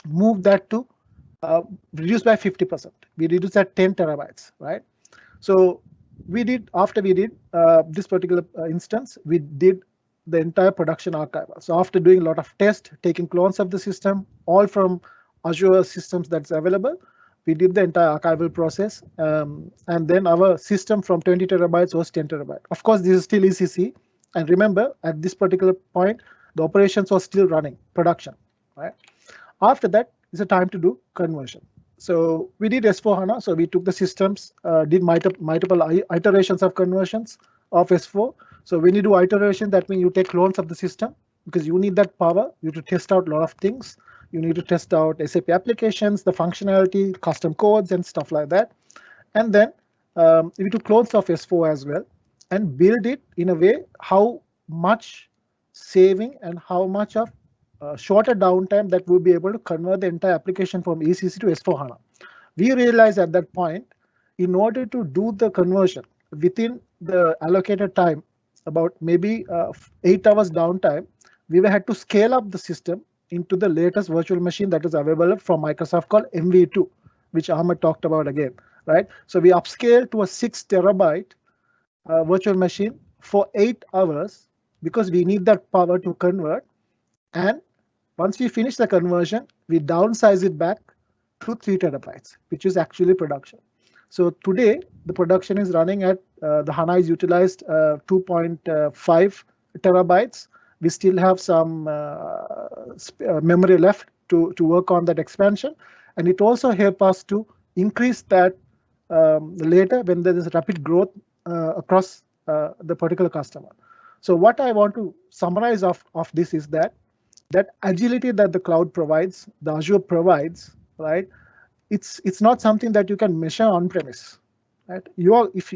move that to reduced by 50%. We reduced at 10 terabytes, right? So we did, after we did this particular instance, we did the entire production archival. So after doing a lot of tests, taking clones of the system, all from Azure systems that's available, we did the entire archival process. And then our system from 20 terabytes was 10 terabytes. Of course, this is still ECC. And remember, at this particular point, the operations was still running production, right? After that, it's a time to do conversion. So we did S4HANA. So we took the systems, did multiple iterations of conversions of S4. So when you do iteration, that means you take clones of the system because you need that power. You need to test out a lot of things. You need to test out SAP applications, the functionality, custom codes, and stuff like that. And then we do clones of S4 as well and build it in a way how much saving and how much of shorter downtime that we'll be able to convert the entire application from ECC to S4HANA. We realized at that point, in order to do the conversion within the allocated time, about maybe 8 hours downtime, we had to scale up the system into the latest virtual machine that is available from Microsoft called MV2, which Ahmed talked about again, right? So we upscaled to a 6 terabyte virtual machine for 8 hours because we need that power to convert. And once we finish the conversion, we downsize it back to 3 terabytes, which is actually production. So today, the production is running at the HANA is utilized 2.5 terabytes. We still have some memory left to work on that expansion. And it also helps us to increase that later when there is rapid growth across the particular customer. So what I want to summarize of this is that agility that the cloud provides, the Azure provides, right? It's not something that you can measure on premise, right?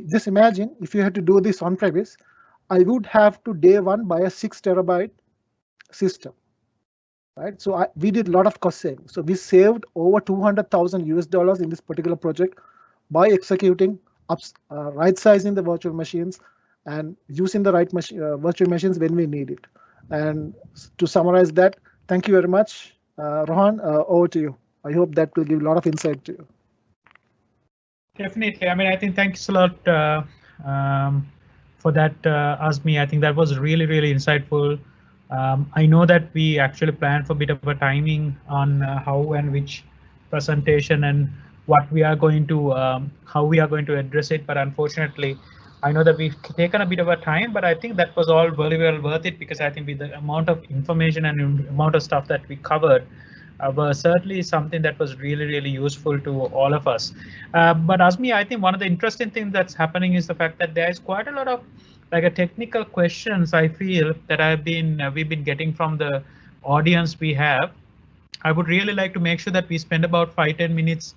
Just imagine if you had to do this on premise, I would have to day one buy a 6 terabyte system. right? So we did a lot of cost saving. So we saved over $200,000 in this particular project by executing right sizing the virtual machines and using the right virtual machines when we need it. And to summarize that, thank you very much, Rohan. Over to you. I hope that will give a lot of insight to you. Definitely. I mean, I think thanks a lot for that, Azmi. I think that was really, really insightful. I know that we actually planned for a bit of a timing on how and which presentation and what we are going to, how we are going to address it. But unfortunately, I know that we've taken a bit of a time, but I think that was all very well worth it, because I think with the amount of information and amount of stuff that we covered, was certainly something that was really, really useful to all of us. But Azmi, I think one of the interesting things that's happening is the fact that there is quite a lot of like a technical questions I feel that we've been getting from the audience we have. I would really like to make sure that we spend about 5-10 minutes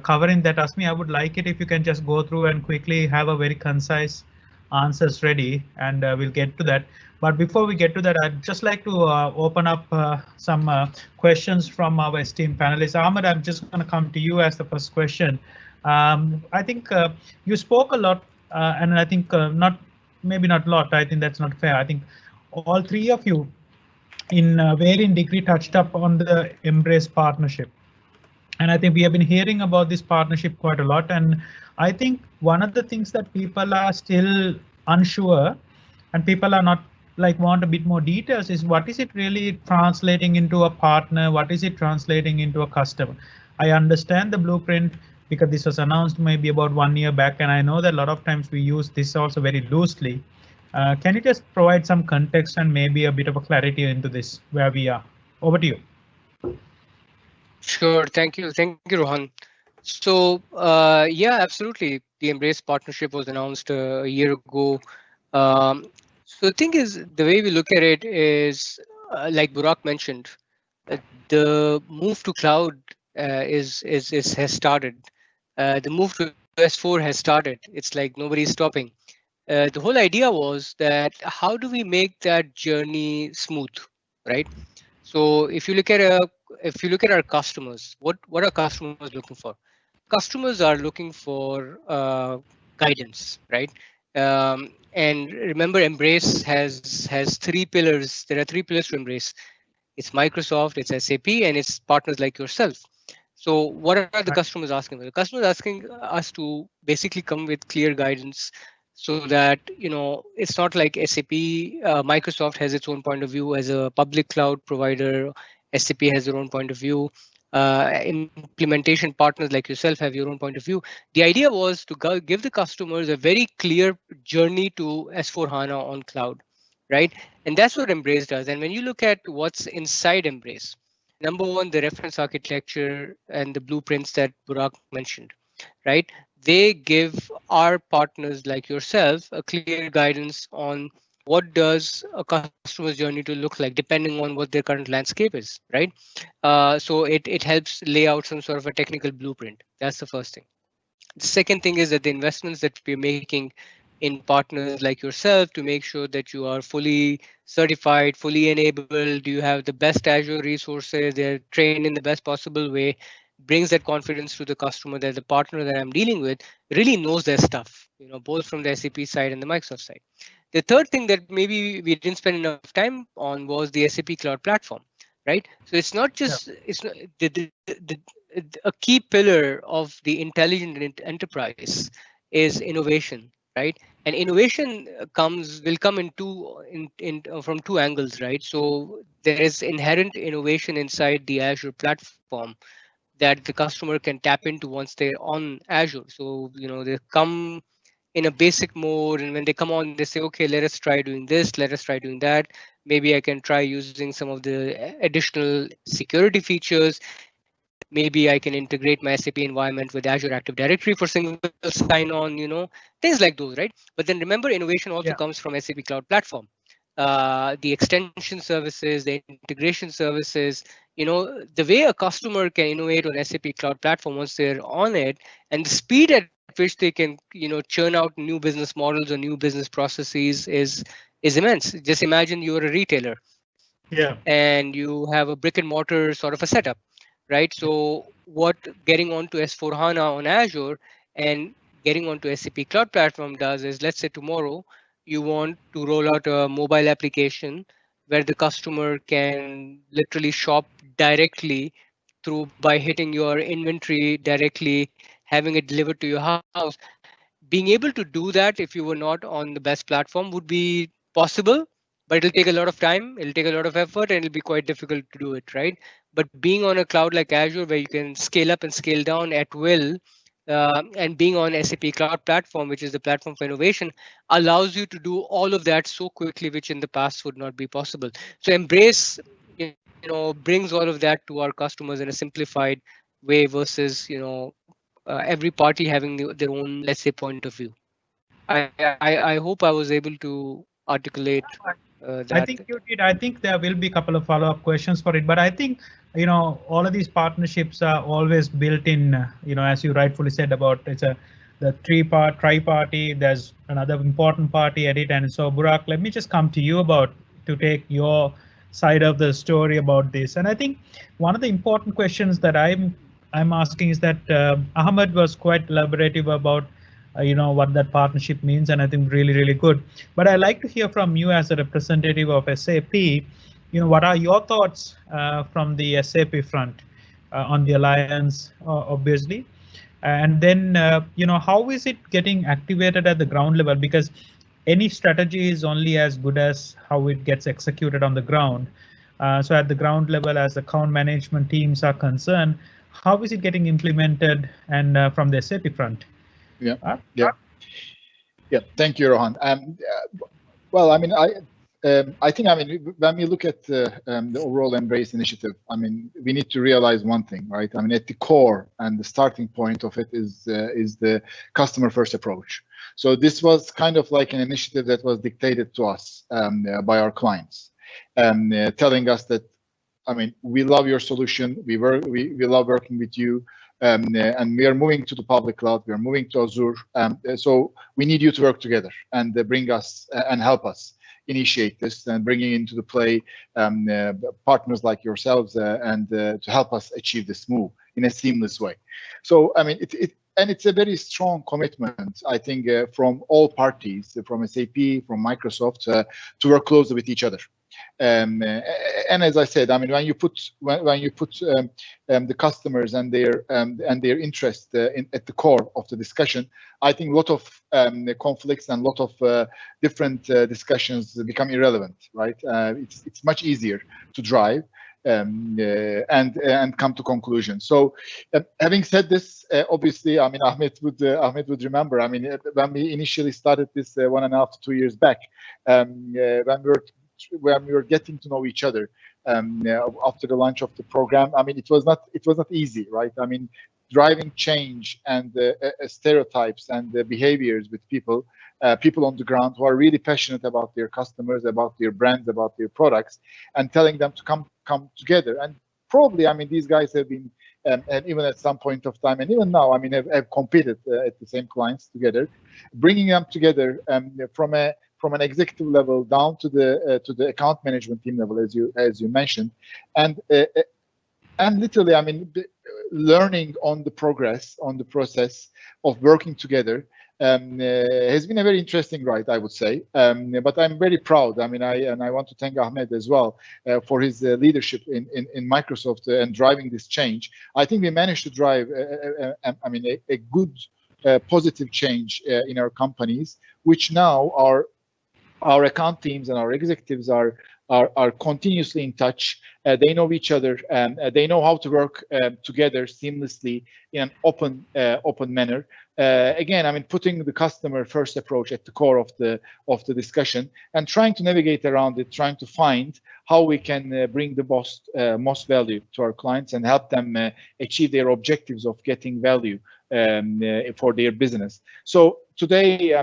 covering that. Asmi, I would like it if you can just go through and quickly have a very concise answers ready, and we'll get to that. But before we get to that, I'd just like to open up some questions from our esteemed panelists. Ahmed, I'm just going to come to you as the first question. I think you spoke a lot, and I think maybe not a lot. I think that's not fair. I think all three of you in varying degree touched up on the Embrace partnership. And I think we have been hearing about this partnership quite a lot. And I think one of the things that people are still unsure and people are not want a bit more details is what is it really translating into a partner? What is it translating into a customer? I understand the blueprint because this was announced maybe about 1 year back. And I know that a lot of times we use this also very loosely. Can you just provide some context and maybe a bit of a clarity into this, where we are? Over to you. Sure. Thank you, Rohan. So yeah, absolutely. The Embrace partnership was announced a year ago. So the thing is, the way we look at it is, like Burak mentioned, the move to cloud has started. The move to S4 has started. It's like nobody's stopping. The whole idea was that how do we make that journey smooth, right? So if you look at our customers, what are customers looking for? Customers are looking for guidance, right? And remember, Embrace has 3 pillars. There are 3 pillars to Embrace. It's Microsoft, it's SAP, and it's partners like yourself. So what are the customers asking for? The customers asking us to basically come with clear guidance, so that it's not like SAP, Microsoft has its own point of view as a public cloud provider. SAP has their own point of view. Implementation partners like yourself have your own point of view. The idea was to give the customers a very clear journey to S4HANA on cloud, right? And that's what Embrace does. And when you look at what's inside Embrace, number one, the reference architecture and the blueprints that Burak mentioned, right? They give our partners like yourself a clear guidance on what does a customer's journey to look like, depending on what their current landscape is, right? So it helps lay out some sort of a technical blueprint. That's the first thing. The second thing is that the investments that we're making in partners like yourself to make sure that you are fully certified, fully enabled, you have the best Azure resources, they're trained in the best possible way, brings that confidence to the customer that the partner that I'm dealing with really knows their stuff, both from the SAP side and the Microsoft side. The third thing that maybe we didn't spend enough time on was the SAP Cloud Platform, right? So it's not just, it's not a key pillar of the intelligent enterprise is innovation, right? And innovation will come from 2 angles, right? So there is inherent innovation inside the Azure platform that the customer can tap into once they're on Azure. So they come in a basic mode, and when they come on, they say, okay, let us try doing this, let us try doing that. Maybe I can try using some of the additional security features. Maybe I can integrate my SAP environment with Azure Active Directory for single sign-on, things like those, right? But then remember, innovation also comes from SAP Cloud Platform. The extension services, the integration services, the way a customer can innovate on SAP Cloud Platform once they're on it, and the speed at which they can, churn out new business models or new business processes is immense. Just imagine you're a retailer. Yeah. and you have a brick and mortar sort of a setup, right? So what getting onto S4HANA on Azure and getting onto SAP Cloud Platform does is, let's say tomorrow you want to roll out a mobile application where the customer can literally shop directly through by hitting your inventory directly, having it delivered to your house. Being able to do that if you were not on the best platform would be possible, but it'll take a lot of time, it'll take a lot of effort, and it'll be quite difficult to do it, right? But being on a cloud like Azure, where you can scale up and scale down at will, and being on SAP Cloud Platform, which is the platform for innovation, allows you to do all of that so quickly, which in the past would not be possible. So Embrace, brings all of that to our customers in a simplified way versus, every party having their own, let's say, point of view. I hope I was able to articulate I that. think you did. I think there will be a couple of follow-up questions for it, but I think, all of these partnerships are always built in, as you rightfully said about the tri-party, there's another important party at it. And so Burak, let me just come to you to take your side of the story about this. And I think one of the important questions that I'm asking is that Ahmed was quite elaborative about what that partnership means, and I think really good. But I'd like to hear from you as a representative of SAP. What are your thoughts from the SAP front on the alliance, obviously, and then how is it getting activated at the ground level? Because any strategy is only as good as how it gets executed on the ground. So at the ground level, as account management teams are concerned, how is it getting implemented, and from the SAP front? Yeah. Thank you, Rohan. Well, I mean, I think, when we look at the overall Embrace initiative, we need to realize one thing, right? At the core and the starting point of it is the customer-first approach. So this was kind of like an initiative that was dictated to us by our clients, telling us that, we love your solution, we love working with you. And we are moving to the public cloud, we are moving to Azure. So we need you to work together and bring us and help us initiate this, and bringing into the play partners like yourselves and to help us achieve this move in a seamless way. So, it's a very strong commitment, I think, from all parties, from SAP, from Microsoft, to work closely with each other. And as I said, when you put the customers and their interest at the core of the discussion, I think a lot of conflicts and a lot of different discussions become irrelevant, right? It's much easier to drive and come to conclusions. So, having said this, obviously, Ahmed would remember. When we initially started this 1.5 to 2 years back, when we were getting to know each other after the launch of the program, it was not easy, right? Driving change and stereotypes and behaviors with people on the ground who are really passionate about their customers, about their brands, about their products, and telling them to come together. And probably, these guys have been, and even at some point of time, and even now, have competed at the same clients together, bringing them together from an executive level down to the account management team level, as you mentioned, and literally, learning on the progress, on the process of working together, has been a very interesting ride, I would say. But I'm very proud. I want to thank Ahmed as well for his leadership in Microsoft and driving this change. I think we managed to drive, a good, positive change in our companies, which now our account teams and our executives are continuously in touch. They know each other, and they know how to work together seamlessly in an open manner. Again, putting the customer first approach at the core of the discussion, and trying to navigate around it, trying to find how we can bring the most value to our clients and help them achieve their objectives of getting value for their business. So today,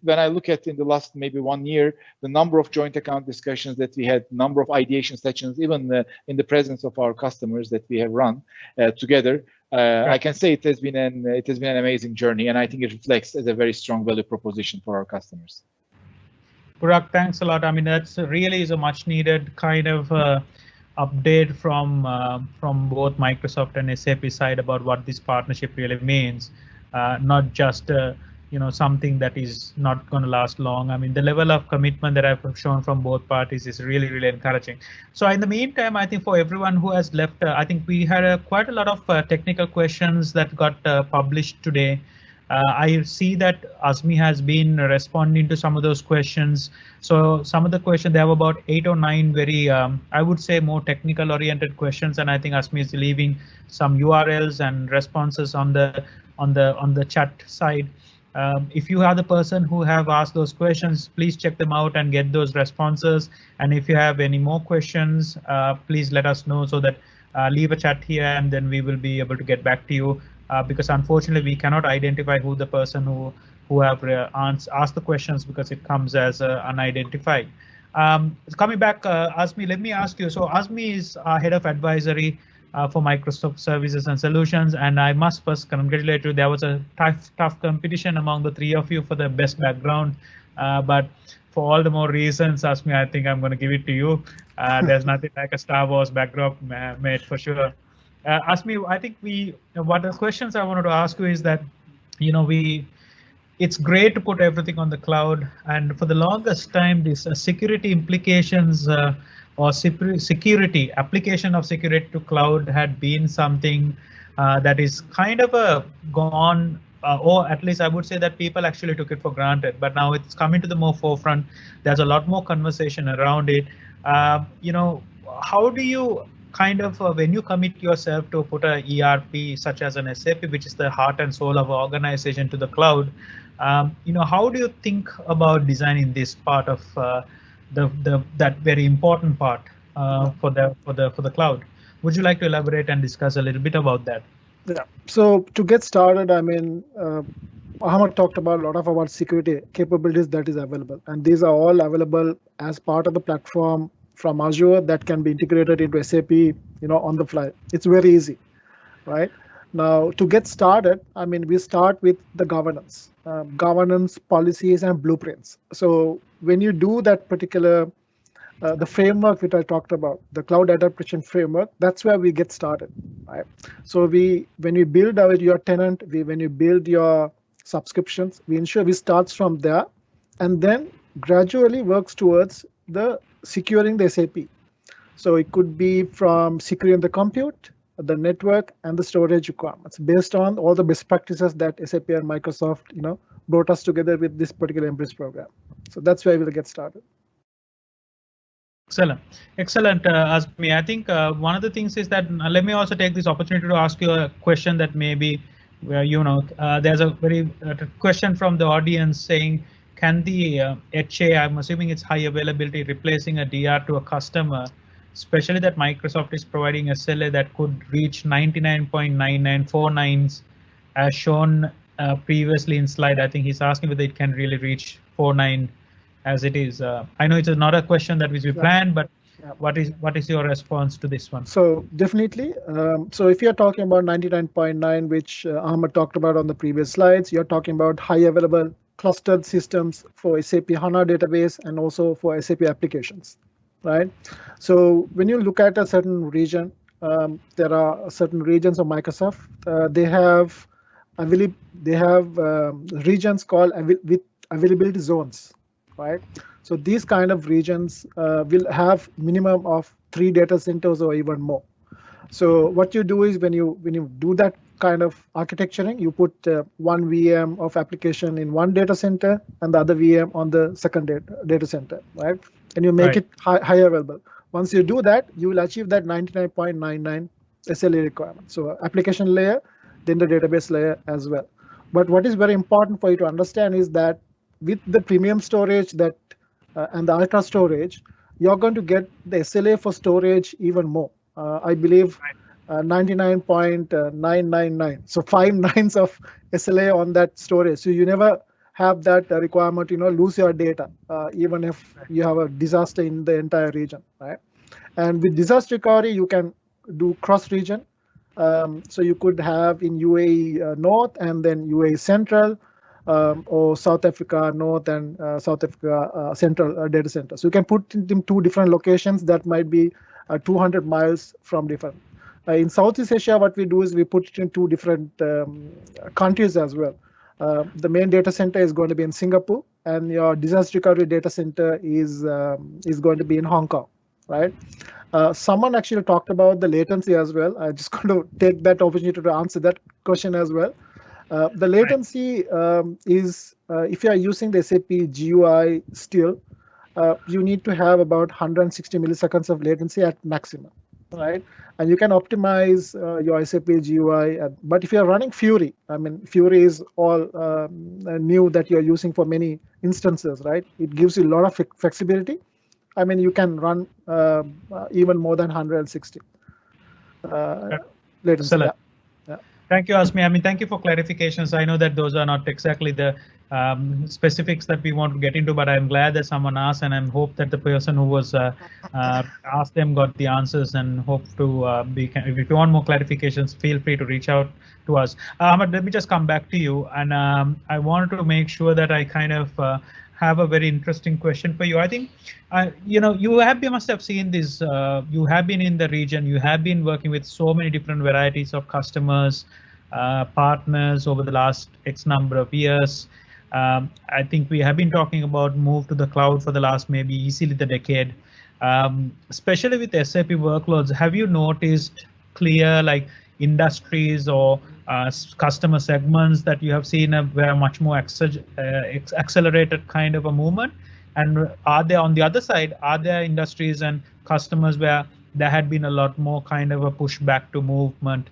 when I look at in the last maybe 1 year, the number of joint account discussions that we had, number of ideation sessions, even in the presence of our customers that we have run together, I can say it has been an amazing journey, and I think it reflects as a very strong value proposition for our customers. Burak, thanks a lot. I mean, that's really is a much needed kind of update from both Microsoft and SAP side about what this partnership really means. Not just something that is not going to last long. I mean, the level of commitment that I've shown from both parties is really, really encouraging. So in the meantime, I think for everyone who has left, I think we had quite a lot of technical questions that got published today. I see that Azmi has been responding to some of those questions. So some of the questions, they have about 8 or 9 very, I would say, more technical oriented questions, and I think Azmi is leaving some URLs and responses on the chat side. If you are the person who have asked those questions, please check them out and get those responses. And if you have any more questions, please let us know, so that leave a chat here and then we will be able to get back to you. Because unfortunately we cannot identify who the person who have asked the questions, because it comes as unidentified. Coming back, Azmi, let me ask you. So Azmi is head of advisory for Microsoft Services and Solutions, and I must first congratulate you. There was a tough competition among the 3 of you for the best background, but for all the more reasons, Azmi, I think I'm going to give it to you. There's nothing like a Star Wars backdrop, mate, for sure. Azmi, I think what the questions I wanted to ask you is that, it's great to put everything on the cloud, and for the longest time, this security implications or security application of security to cloud had been something that is kind of gone, or at least I would say that people actually took it for granted. But now it's coming to the more forefront. There's a lot more conversation around it. How do you kind of when you commit yourself to put a ERP such as an SAP, which is the heart and soul of our organization, to the cloud, how do you think about designing this part of that very important part for the cloud? Would you like to elaborate and discuss a little bit about that? Yeah. So to get started, I mean, Ahmad talked about a lot of our security capabilities that is available, and these are all available as part of the platform from Azure that can be integrated into SAP, on the fly. It's very easy, right? Now, to get started, I mean, we start with the governance policies and blueprints. So when you do that particular, the framework which I talked about, the cloud adaptation framework, that's where we get started, right? So when we build your tenant, when you build your subscriptions, we ensure we starts from there, and then gradually works towards the securing the SAP. So it could be from securing the compute, the network, and the storage requirements based on all the best practices that SAP and Microsoft, brought us together with this particular Embrace program. So that's where we'll get started. Excellent, Azmi. I think one of the things is that let me also take this opportunity to ask you a question that maybe, there's a very question from the audience saying, can the HA, I'm assuming it's high availability, replacing a DR to a customer, especially that Microsoft is providing SLA that could reach 99.9949s as shown previously in slide. I think he's asking whether it can really reach 49 as it is. I know it's not a question that we planned, but what is your response to this one? So definitely. So if you're talking about 99.9, which Ahmed talked about on the previous slides, you're talking about high available clustered systems for SAP HANA database and also for SAP applications, right? So when you look at a certain region, there are certain regions of Microsoft. They have regions called with availability zones, right? So these kind of regions will have minimum of 3 data centers or even more. So what you do is when you do that kind of architecturing, you put one VM of application in one data center and the other VM on the second data center, right? And you make it high available. Once you do that, you will achieve that 99.99 SLA requirement. So application layer, then the database layer as well. But what is very important for you to understand is that with the premium storage and the ultra storage, you're going to get the SLA for storage even more. I believe 99.999. So 5 nines of SLA on that storage. So you never have that requirement, lose your data, even if you have a disaster in the entire region, right? And with disaster recovery, you can do cross region. So you could have in UAE North and then UAE Central. or South Africa North and South Africa Central data center. So you can put it in 2 different locations that might be 200 miles from different. In Southeast Asia, what we do is we put it in 2 different countries as well. The main data center is going to be in Singapore, and your disaster recovery data center is going to be in Hong Kong, right? Someone actually talked about the latency as well. I just going to take that opportunity to answer that question as well. The latency is, if you are using the SAP GUI still, you need to have about 160 milliseconds of latency at maximum, right? And you can optimize your SAP GUI. But if you are running Fury, I mean, Fury is all new that you're using for many instances, right? It gives you a lot of flexibility. I mean, you can run even more than 160 latency. Yeah. Thank you, Asmi. I mean, thank you for clarifications. I know that those are not exactly the specifics that we want to get into, but I'm glad that someone asked, and I hope that the person who was asked them got the answers, and hope to if you want more clarifications, feel free to reach out to us. Ahmed, let me just come back to you, and I wanted to make sure that I kind of have a very interesting question for you. I think, you must have seen this. You have been in the region. You have been working with so many different varieties of customers, partners over the last X number of years. I think we have been talking about move to the cloud for the last maybe easily the decade. Especially with SAP workloads, have you noticed clear like industries or customer segments that you have seen were much more accelerated kind of a movement? And are there, on the other side, are there industries and customers where there had been a lot more kind of a pushback to movement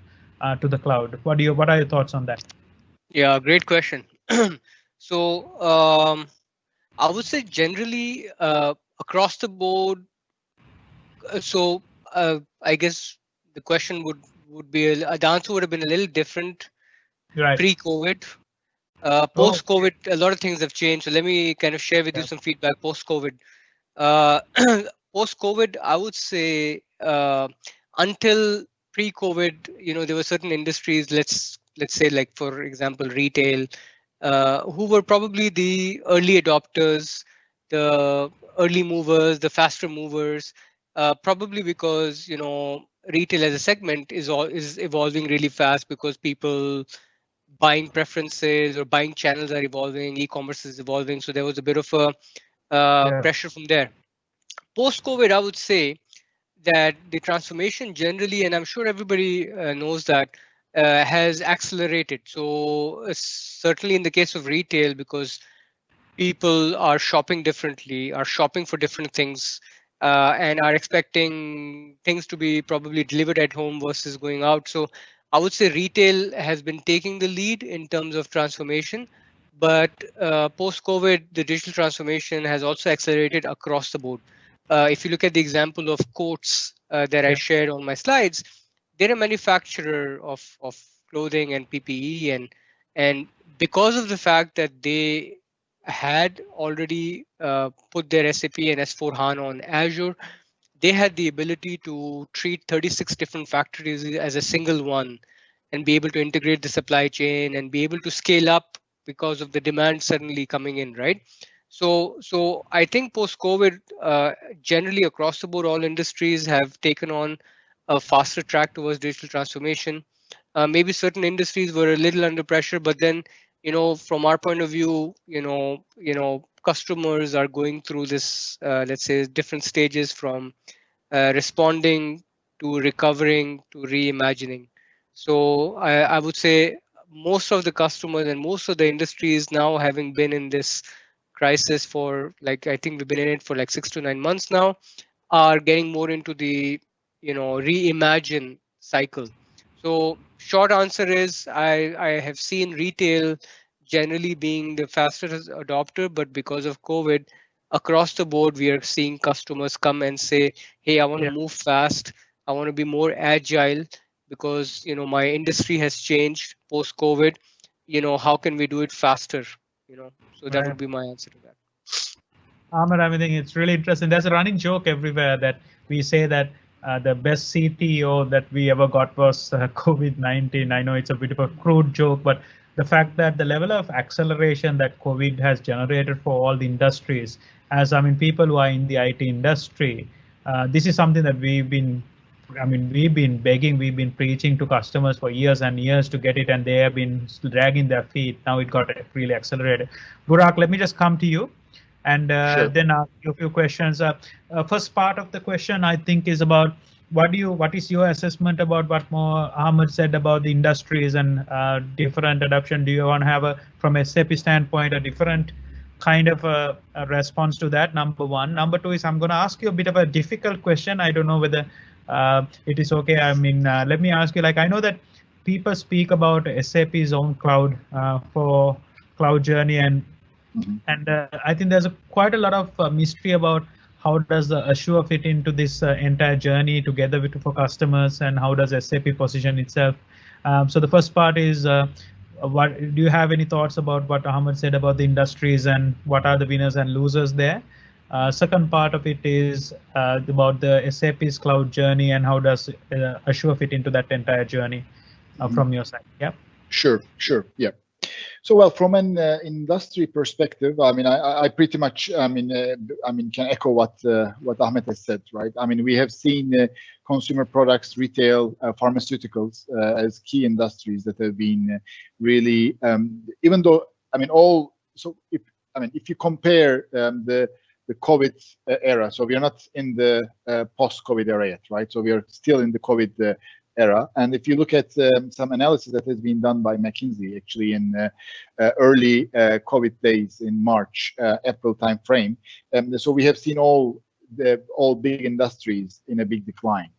to the cloud? What are your thoughts on that? Yeah, great question. So I would say generally across the board. So I guess the question would be the answer would have been a little different pre-COVID. Post-COVID, a lot of things have changed. So let me kind of share with you some feedback post-COVID. Post-COVID, I would say until pre-COVID, there were certain industries, let's say like, for example, retail, who were probably the early adopters, the early movers, the faster movers, probably because retail as a segment is evolving really fast because people buying preferences or buying channels are evolving, e-commerce is evolving, so there was a bit of a pressure from there. Post-COVID, I would say that the transformation generally, and I'm sure everybody knows that, has accelerated. So certainly in the case of retail, because people are shopping differently, are shopping for different things, and are expecting things to be probably delivered at home versus going out. So I would say retail has been taking the lead in terms of transformation, but post-COVID, the digital transformation has also accelerated across the board. If you look at the example of Coats that I shared on my slides, they're a manufacturer of clothing and PPE, and because of the fact that they had already put their SAP and S/4HANA on Azure, they had the ability to treat 36 different factories as a single one and be able to integrate the supply chain and be able to scale up because of the demand suddenly coming in, right? So I think post-COVID, generally across the board, all industries have taken on a faster track towards digital transformation. Maybe certain industries were a little under pressure, but then, from our point of view, customers are going through this, let's say, different stages from responding to recovering to reimagining. So I would say most of the customers and most of the industries now, having been in this crisis for I think we've been in it for 6 to 9 months now, are getting more into the reimagine cycle. So short answer is I have seen retail generally being the fastest adopter, but because of COVID, across the board, we are seeing customers come and say, hey, I want to move fast. I want to be more agile because, my industry has changed post-COVID. How can we do it faster? So that would be my answer to that. Ahmed, I think it's really interesting. There's a running joke everywhere that we say that the best CTO that we ever got was COVID-19. I know it's a bit of a crude joke, but the fact that the level of acceleration that COVID has generated for all the industries, as I mean, people who are in the IT industry, this is something that we've been begging, we've been preaching to customers for years and years to get it, and they have been dragging their feet. Now it got really accelerated. Burak, let me just come to you, and Sure. then ask you a few questions. First part of the question, I think, is about what is your assessment about what Ahmed said about the industries and different adoption? Do you want to have from a SAP standpoint, a different kind of a response to that? Number one. Number two is I'm going to ask you a bit of a difficult question. I don't know whether it is okay. I mean, let me ask you, like, I know that people speak about SAP's own cloud for cloud journey, and I think there's quite a lot of mystery about how does Azure fit into this entire journey together for customers, and how does SAP position itself? So the first part is, what do you have any thoughts about what Ahmed said about the industries and what are the winners and losers there? Second part of it is about the SAP's cloud journey and how does Azure fit into that entire journey from your side? Yeah. Sure. Yeah. So, well, from an industry perspective, I mean, I pretty much, can echo what Ahmed has said, right? I mean, we have seen consumer products, retail, pharmaceuticals as key industries that have been really, even though, I mean, if you compare the COVID era, so we are not in the post-COVID era yet, right? So we are still in the COVID era. And if you look at some analysis that has been done by McKinsey, actually in early COVID days in March, April timeframe, so we have seen all big industries in a big decline.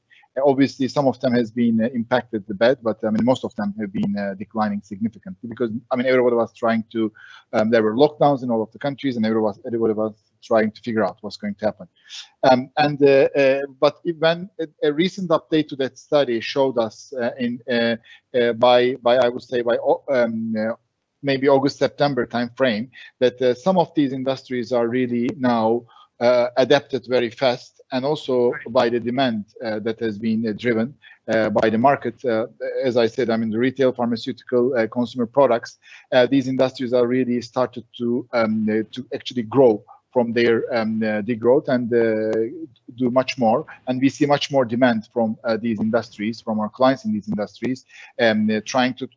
Obviously, some of them has been impacted the bad, but I mean, most of them have been declining significantly because I mean, everybody was trying to. There were lockdowns in all of the countries, and everybody was trying to figure out what's going to happen. But when a recent update to that study showed us by I would say by maybe August September timeframe that some of these industries are really now adapted very fast, and also by the demand that has been driven by the market. As I said, I mean, the retail, pharmaceutical, consumer products, these industries are really started to actually grow from their degrowth and do much more. And we see much more demand from these industries, from our clients in these industries, trying to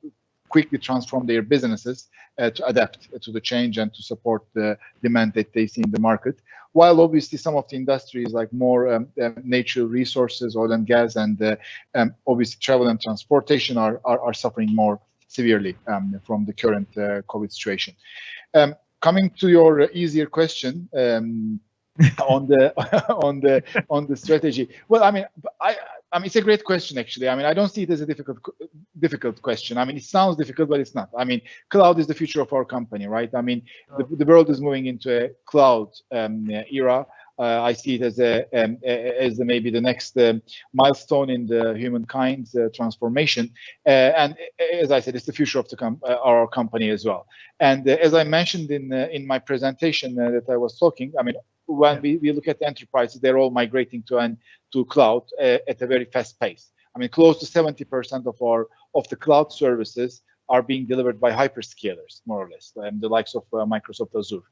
quickly transform their businesses to adapt to the change and to support the demand that they see in the market. While obviously some of the industries like more natural resources, oil and gas, and obviously travel and transportation are suffering more severely from the current COVID situation. Coming to your easier question on the strategy. Well, I mean, it's a great question actually. I mean, I don't see it as a difficult question. I mean, it sounds difficult, but it's not. I mean, cloud is the future of our company, right? I mean, the world is moving into a cloud era. I see it as maybe the next milestone in the humankind's transformation. And as I said, it's the future of our company as well. And as I mentioned in my presentation that I was talking, I mean, when we look at the enterprises, they're all migrating to cloud at a very fast pace. I mean, close to 70% of the cloud services are being delivered by hyperscalers, more or less, the likes of Microsoft Azure.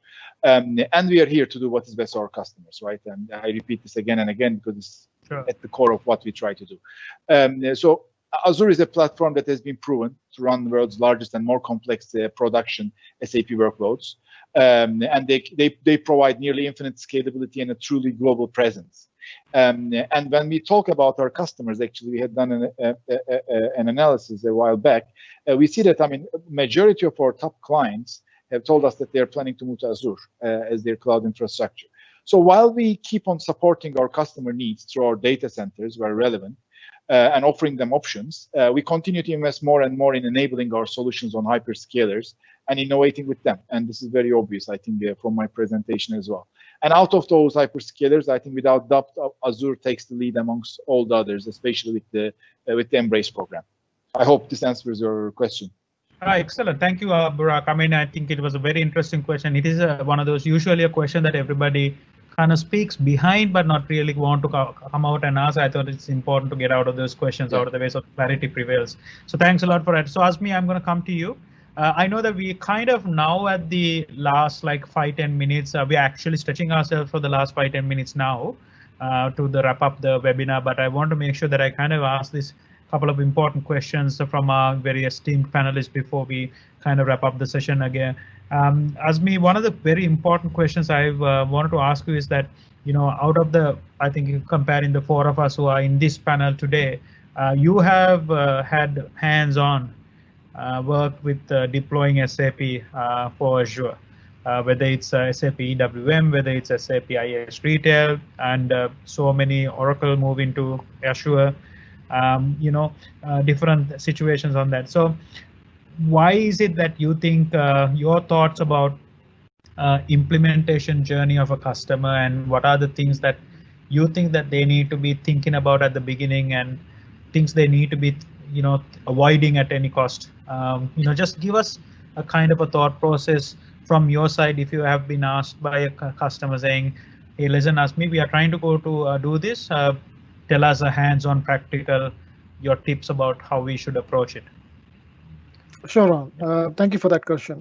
And we are here to do what is best for our customers, right? And I repeat this again and again because it's at the core of what we try to do. So Azure is a platform that has been proven to run the world's largest and more complex production SAP workloads. And they provide nearly infinite scalability and a truly global presence. And when we talk about our customers, actually, we had done an analysis a while back. We see that, I mean, majority of our top clients have told us that they're planning to move to Azure as their cloud infrastructure. So while we keep on supporting our customer needs through our data centers where relevant and offering them options, we continue to invest more and more in enabling our solutions on hyperscalers and innovating with them. And this is very obvious, I think, from my presentation as well. And out of those hyperscalers, I think without doubt, Azure takes the lead amongst all the others, especially with the Embrace program. I hope this answers your question. Excellent. Thank you, Burak. I mean, I think it was a very interesting question. It is one of those usually a question that everybody kind of speaks behind, but not really want to come out and ask. I thought it's important to get out of those questions out of the way so clarity prevails. So thanks a lot for that. So Azmi, I'm going to come to you. I know that we kind of now at the last like 5-10 minutes, we're actually stretching ourselves for the last 5-10 minutes now to wrap up the webinar, but I want to make sure that I kind of ask this couple of important questions from our very esteemed panelists before we kind of wrap up the session again. Azmi, one of the very important questions I've wanted to ask you is that, you know, out of the, I think comparing the 4 of us who are in this panel today, you have had hands-on work with deploying SAP for Azure, whether it's SAP EWM, whether it's SAP IS Retail, and so many Oracle move into Azure, you know, different situations on that. So why is it that you think your thoughts about implementation journey of a customer, and what are the things that you think that they need to be thinking about at the beginning and things they need to be, you know, avoiding at any cost? You know, just give us a kind of a thought process from your side if you have been asked by a customer saying, hey, listen, Azmi, we are trying to go to do this. Tell us a hands-on practical, your tips about how we should approach it. Sure, Ron. Thank you for that question.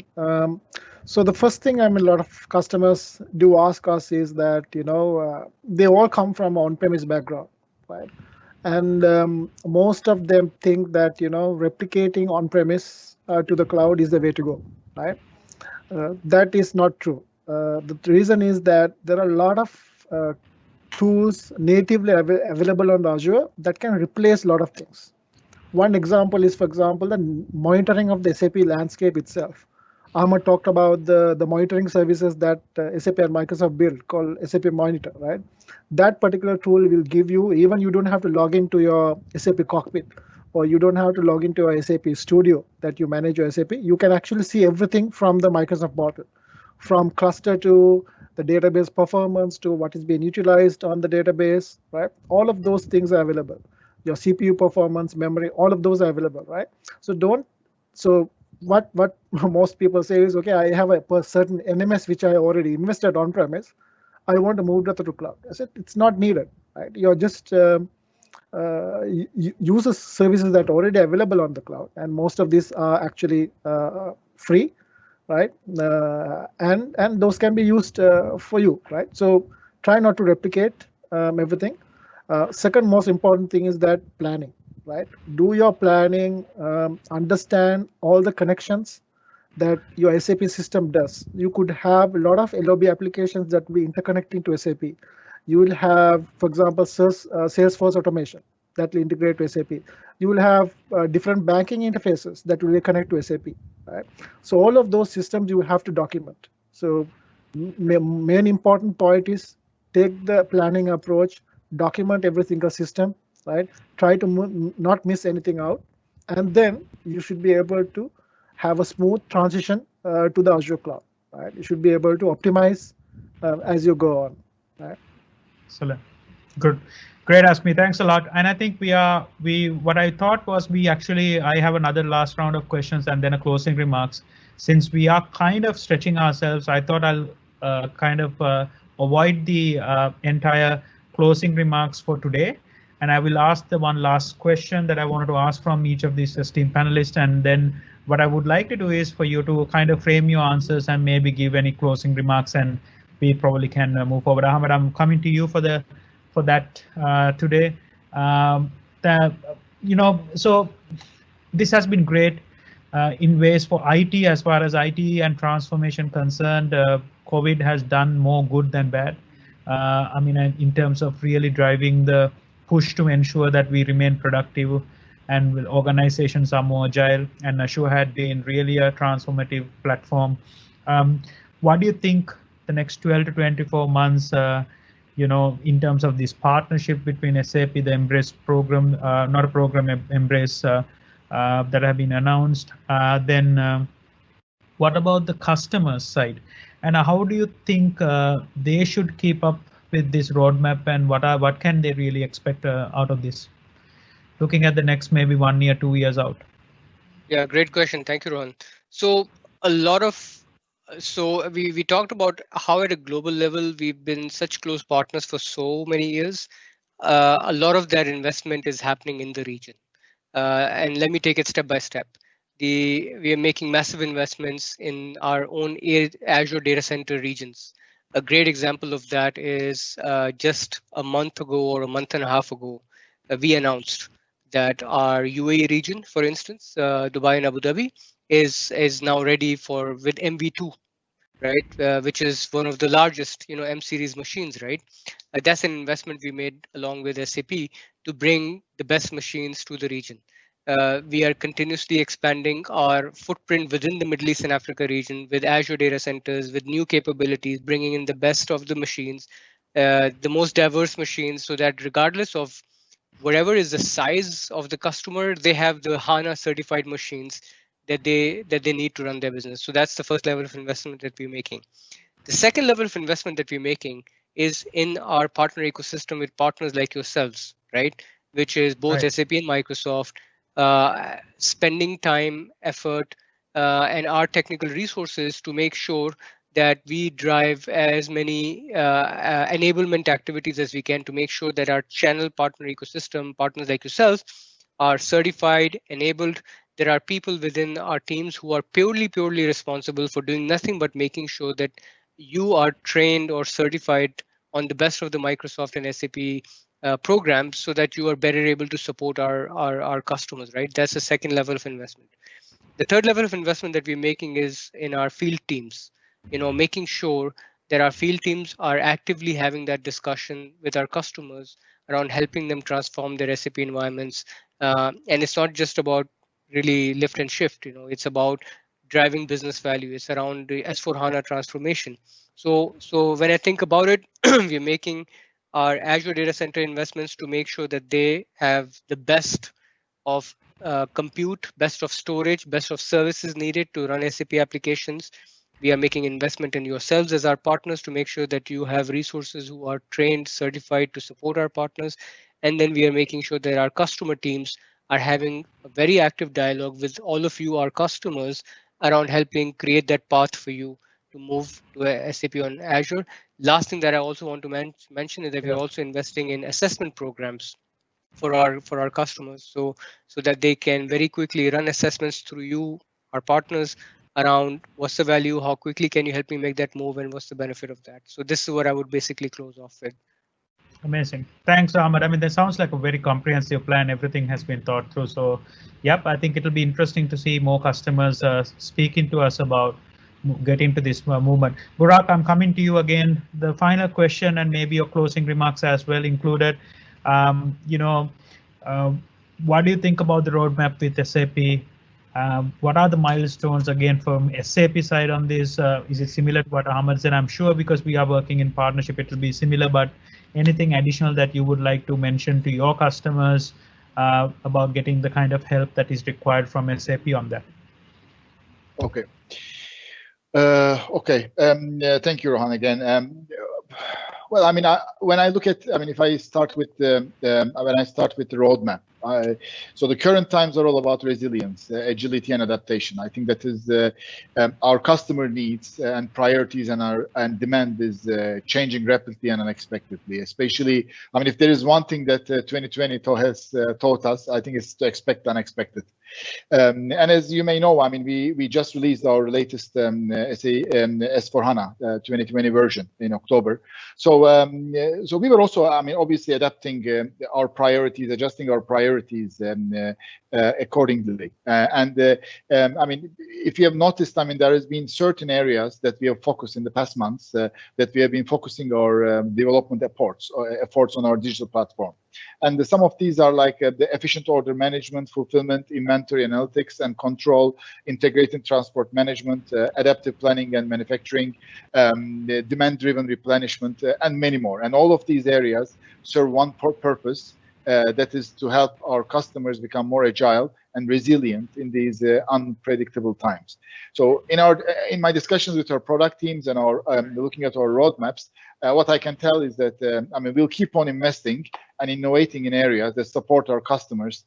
So the first thing, I mean, a lot of customers do ask us is that, you know, they all come from on-premise background, right? And most of them think that, you know, replicating on-premise to the cloud is the way to go, right? That is not true. The reason is that there are a lot of tools natively available on Azure that can replace a lot of things. One example is, for example, the monitoring of the SAP landscape itself. Ahmed talked about the monitoring services that SAP and Microsoft built called SAP Monitor, right? That particular tool will give you, even you don't have to log into your SAP cockpit, or you don't have to log into your SAP Studio that you manage your SAP. You can actually see everything from the Microsoft portal, from cluster to the database performance to what is being utilized on the database, right? All of those things are available. Your CPU performance, memory, all of those are available, right? So what most people say is, okay, I have a certain NMS which I already invested on premise. I want to move that to cloud. I said it's not needed, right? You're just use the services that are already available on the cloud, and most of these are actually free, right? And those can be used for you, right? So try not to replicate everything. Second most important thing is that planning, right? Do your planning, understand all the connections that your SAP system does. You could have a lot of LOB applications that will be interconnecting to SAP. You will have, for example, Salesforce automation that will integrate to SAP. You will have different banking interfaces that will connect to SAP, right? So all of those systems you will have to document. So main important point is take the planning approach, document every single system, right? Try to not miss anything out, and then you should be able to have a smooth transition to the Azure cloud, right? You should be able to optimize as you go on, right? Excellent, good, great, Asmi. Thanks a lot. And I think what I thought was I have another last round of questions and then a closing remarks. Since we are kind of stretching ourselves, I thought I'll kind of avoid the entire closing remarks for today, and I will ask the one last question that I wanted to ask from each of these esteemed panelists, and then what I would like to do is for you to kind of frame your answers and maybe give any closing remarks, and we probably can move forward. Ahmed, I'm coming to you for that today. You know, so this has been great in ways for IT, as far as IT and transformation concerned. COVID has done more good than bad. I mean, in terms of really driving the push to ensure that we remain productive and organizations are more agile, and Azure had been really a transformative platform. What do you think the next 12 to 24 months, you know, in terms of this partnership between SAP, the Embrace program, not a program, Embrace that have been announced, then what about the customer side? And how do you think they should keep up with this roadmap, and what can they really expect out of this? Looking at the next maybe 1 year, 2 years out. Yeah, great question. Thank you, Rohan. So we talked about how at a global level we've been such close partners for so many years. A lot of that investment is happening in the region, and let me take it step by step. we are making massive investments in our own Azure data center regions. A great example of that is just a month ago or a month and a half ago, we announced that our UAE region, for instance, Dubai and Abu Dhabi, is now ready with MV2, right? Which is one of the largest, M series machines, right? That's an investment we made along with SAP to bring the best machines to the region. We are continuously expanding our footprint within the Middle East and Africa region with Azure data centers, with new capabilities, bringing in the best of the machines, the most diverse machines, so that regardless of whatever is the size of the customer, they have the HANA certified machines that they need to run their business. So that's the first level of investment that we're making. The second level of investment that we're making is in our partner ecosystem with partners like yourselves, right? Which is both Right. SAP and Microsoft, spending time, effort, and our technical resources to make sure that we drive as many enablement activities as we can to make sure that our channel partner ecosystem, partners like yourselves, are certified, enabled. There are people within our teams who are purely responsible for doing nothing but making sure that you are trained or certified on the best of the Microsoft and SAP programs, so that you are better able to support our customers, right? That's the second level of investment. The third level of investment that we're making is in our field teams, making sure that our field teams are actively having that discussion with our customers around helping them transform their SAP environments. And it's not just about really lift and shift, it's about driving business value. It's around the S4HANA transformation. So when I think about it, we're making our Azure data center investments to make sure that they have the best of compute, best of storage, best of services needed to run SAP applications. We are making investment in yourselves as our partners to make sure that you have resources who are trained, certified to support our partners. And then we are making sure that our customer teams are having a very active dialogue with all of you, our customers, around helping create that path for you to move to SAP on Azure. Last thing that I also want to mention is that we're also investing in assessment programs for our customers, so that they can very quickly run assessments through you, our partners, around what's the value, how quickly can you help me make that move, and what's the benefit of that. So this is what I would basically close off with. Amazing. Thanks, Ahmed. I mean, that sounds like a very comprehensive plan. Everything has been thought through. So, yep, I think it'll be interesting to see more customers speaking to us about getting to this movement. Burak, I'm coming to you again. The final question and maybe your closing remarks as well included. What do you think about the roadmap with SAP? What are the milestones again from SAP side on this? Is it similar to what Ahmed said? I'm sure because we are working in partnership, it will be similar, but anything additional that you would like to mention to your customers about getting the kind of help that is required from SAP on that? Okay. Thank you, Rohan, again. Well, I mean, when I look at, I mean, if I start with when I start with the roadmap, so the current times are all about resilience, agility, and adaptation. I think that is our customer needs and priorities and demand is changing rapidly and unexpectedly. Especially, I mean, if there is one thing that 2020 has taught us, I think it's to expect unexpected. And as you may know, I mean, we just released our latest S4HANA 2020 version in October. So we were also, I mean, obviously adapting our priorities, adjusting our priorities accordingly. I mean, if you have noticed, I mean, there has been certain areas that we have focused in the past months that we have been focusing our development efforts on our digital platform. And some of these are like the efficient order management, fulfillment, inventory analytics and control, integrated transport management, adaptive planning and manufacturing, demand-driven replenishment, and many more. And all of these areas serve one purpose, that is to help our customers become more agile and resilient in these unpredictable times. So in my discussions with our product teams and our looking at our roadmaps, what I can tell is that I mean, we'll keep on investing and innovating in areas that support our customers,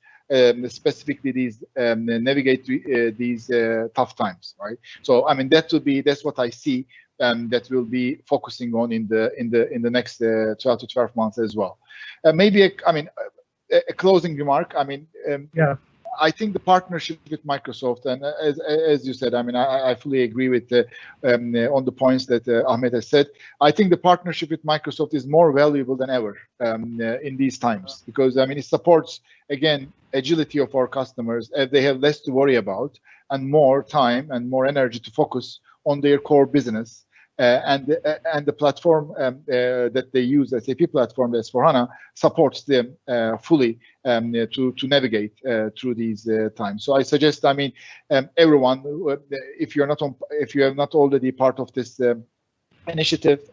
specifically these navigate these tough times, right? So I mean, that's what I see that we'll be focusing on in the next 12 to 12 months as well. Maybe a closing remark. I mean, I think the partnership with Microsoft, and as you said, I mean, I fully agree with on the points that Ahmed has said. I think the partnership with Microsoft is more valuable than ever in these times, because I mean, it supports, again, agility of our customers as they have less to worry about and more time and more energy to focus on their core business. And the platform that they use, SAP platform, the S/4HANA, supports them fully to navigate through these times. So I suggest, I mean, everyone, if you are not already part of this initiative,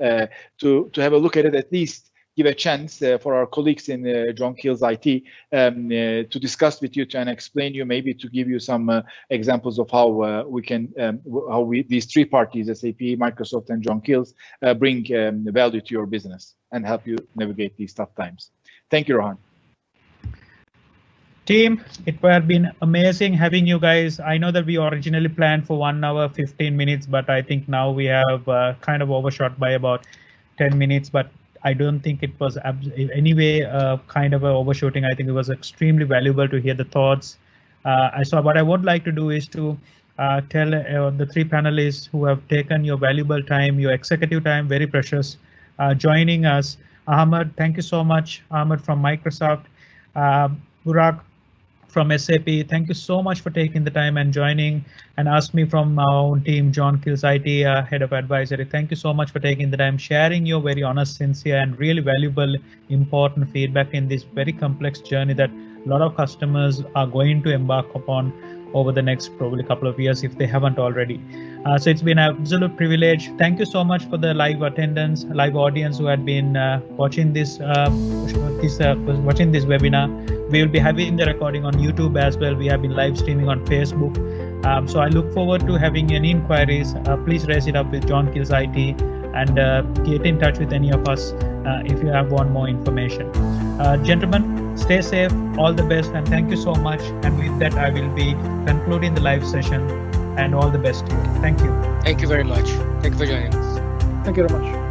to have a look at it, at least give a chance for our colleagues in John Keel's IT to discuss with you and explain you, maybe to give you some examples of how we can, these three parties, SAP, Microsoft, and John Keel's, bring value to your business and help you navigate these tough times. Thank you, Rohan. Team, it has been amazing having you guys. I know that we originally planned for 1 hour, 15 minutes, but I think now we have kind of overshot by about 10 minutes, but I don't think it was anyway kind of a overshooting. I think it was extremely valuable to hear the thoughts. What I would like to do is to tell the three panelists who have taken your valuable time, your executive time, very precious, joining us. Ahmed, thank you so much. Ahmed from Microsoft, Burak from SAP, thank you so much for taking the time and joining, and Asmi from our own team, John Keel's IT, Head of Advisory. Thank you so much for taking the time, sharing your very honest, sincere, and really valuable, important feedback in this very complex journey that a lot of customers are going to embark upon over the next probably couple of years if they haven't already. So it's been an absolute privilege. Thank you so much for the live attendance, live audience who had been watching this webinar. We will be having the recording on YouTube as well. We have been live streaming on Facebook. So I look forward to having any inquiries. Please raise it up with John Keel's IT and get in touch with any of us if you have want more information. Gentlemen, stay safe, all the best, and thank you so much. And with that, I will be concluding the live session, and all the best to you. Thank you. Thank you very much. Thank you for joining us. Thank you very much.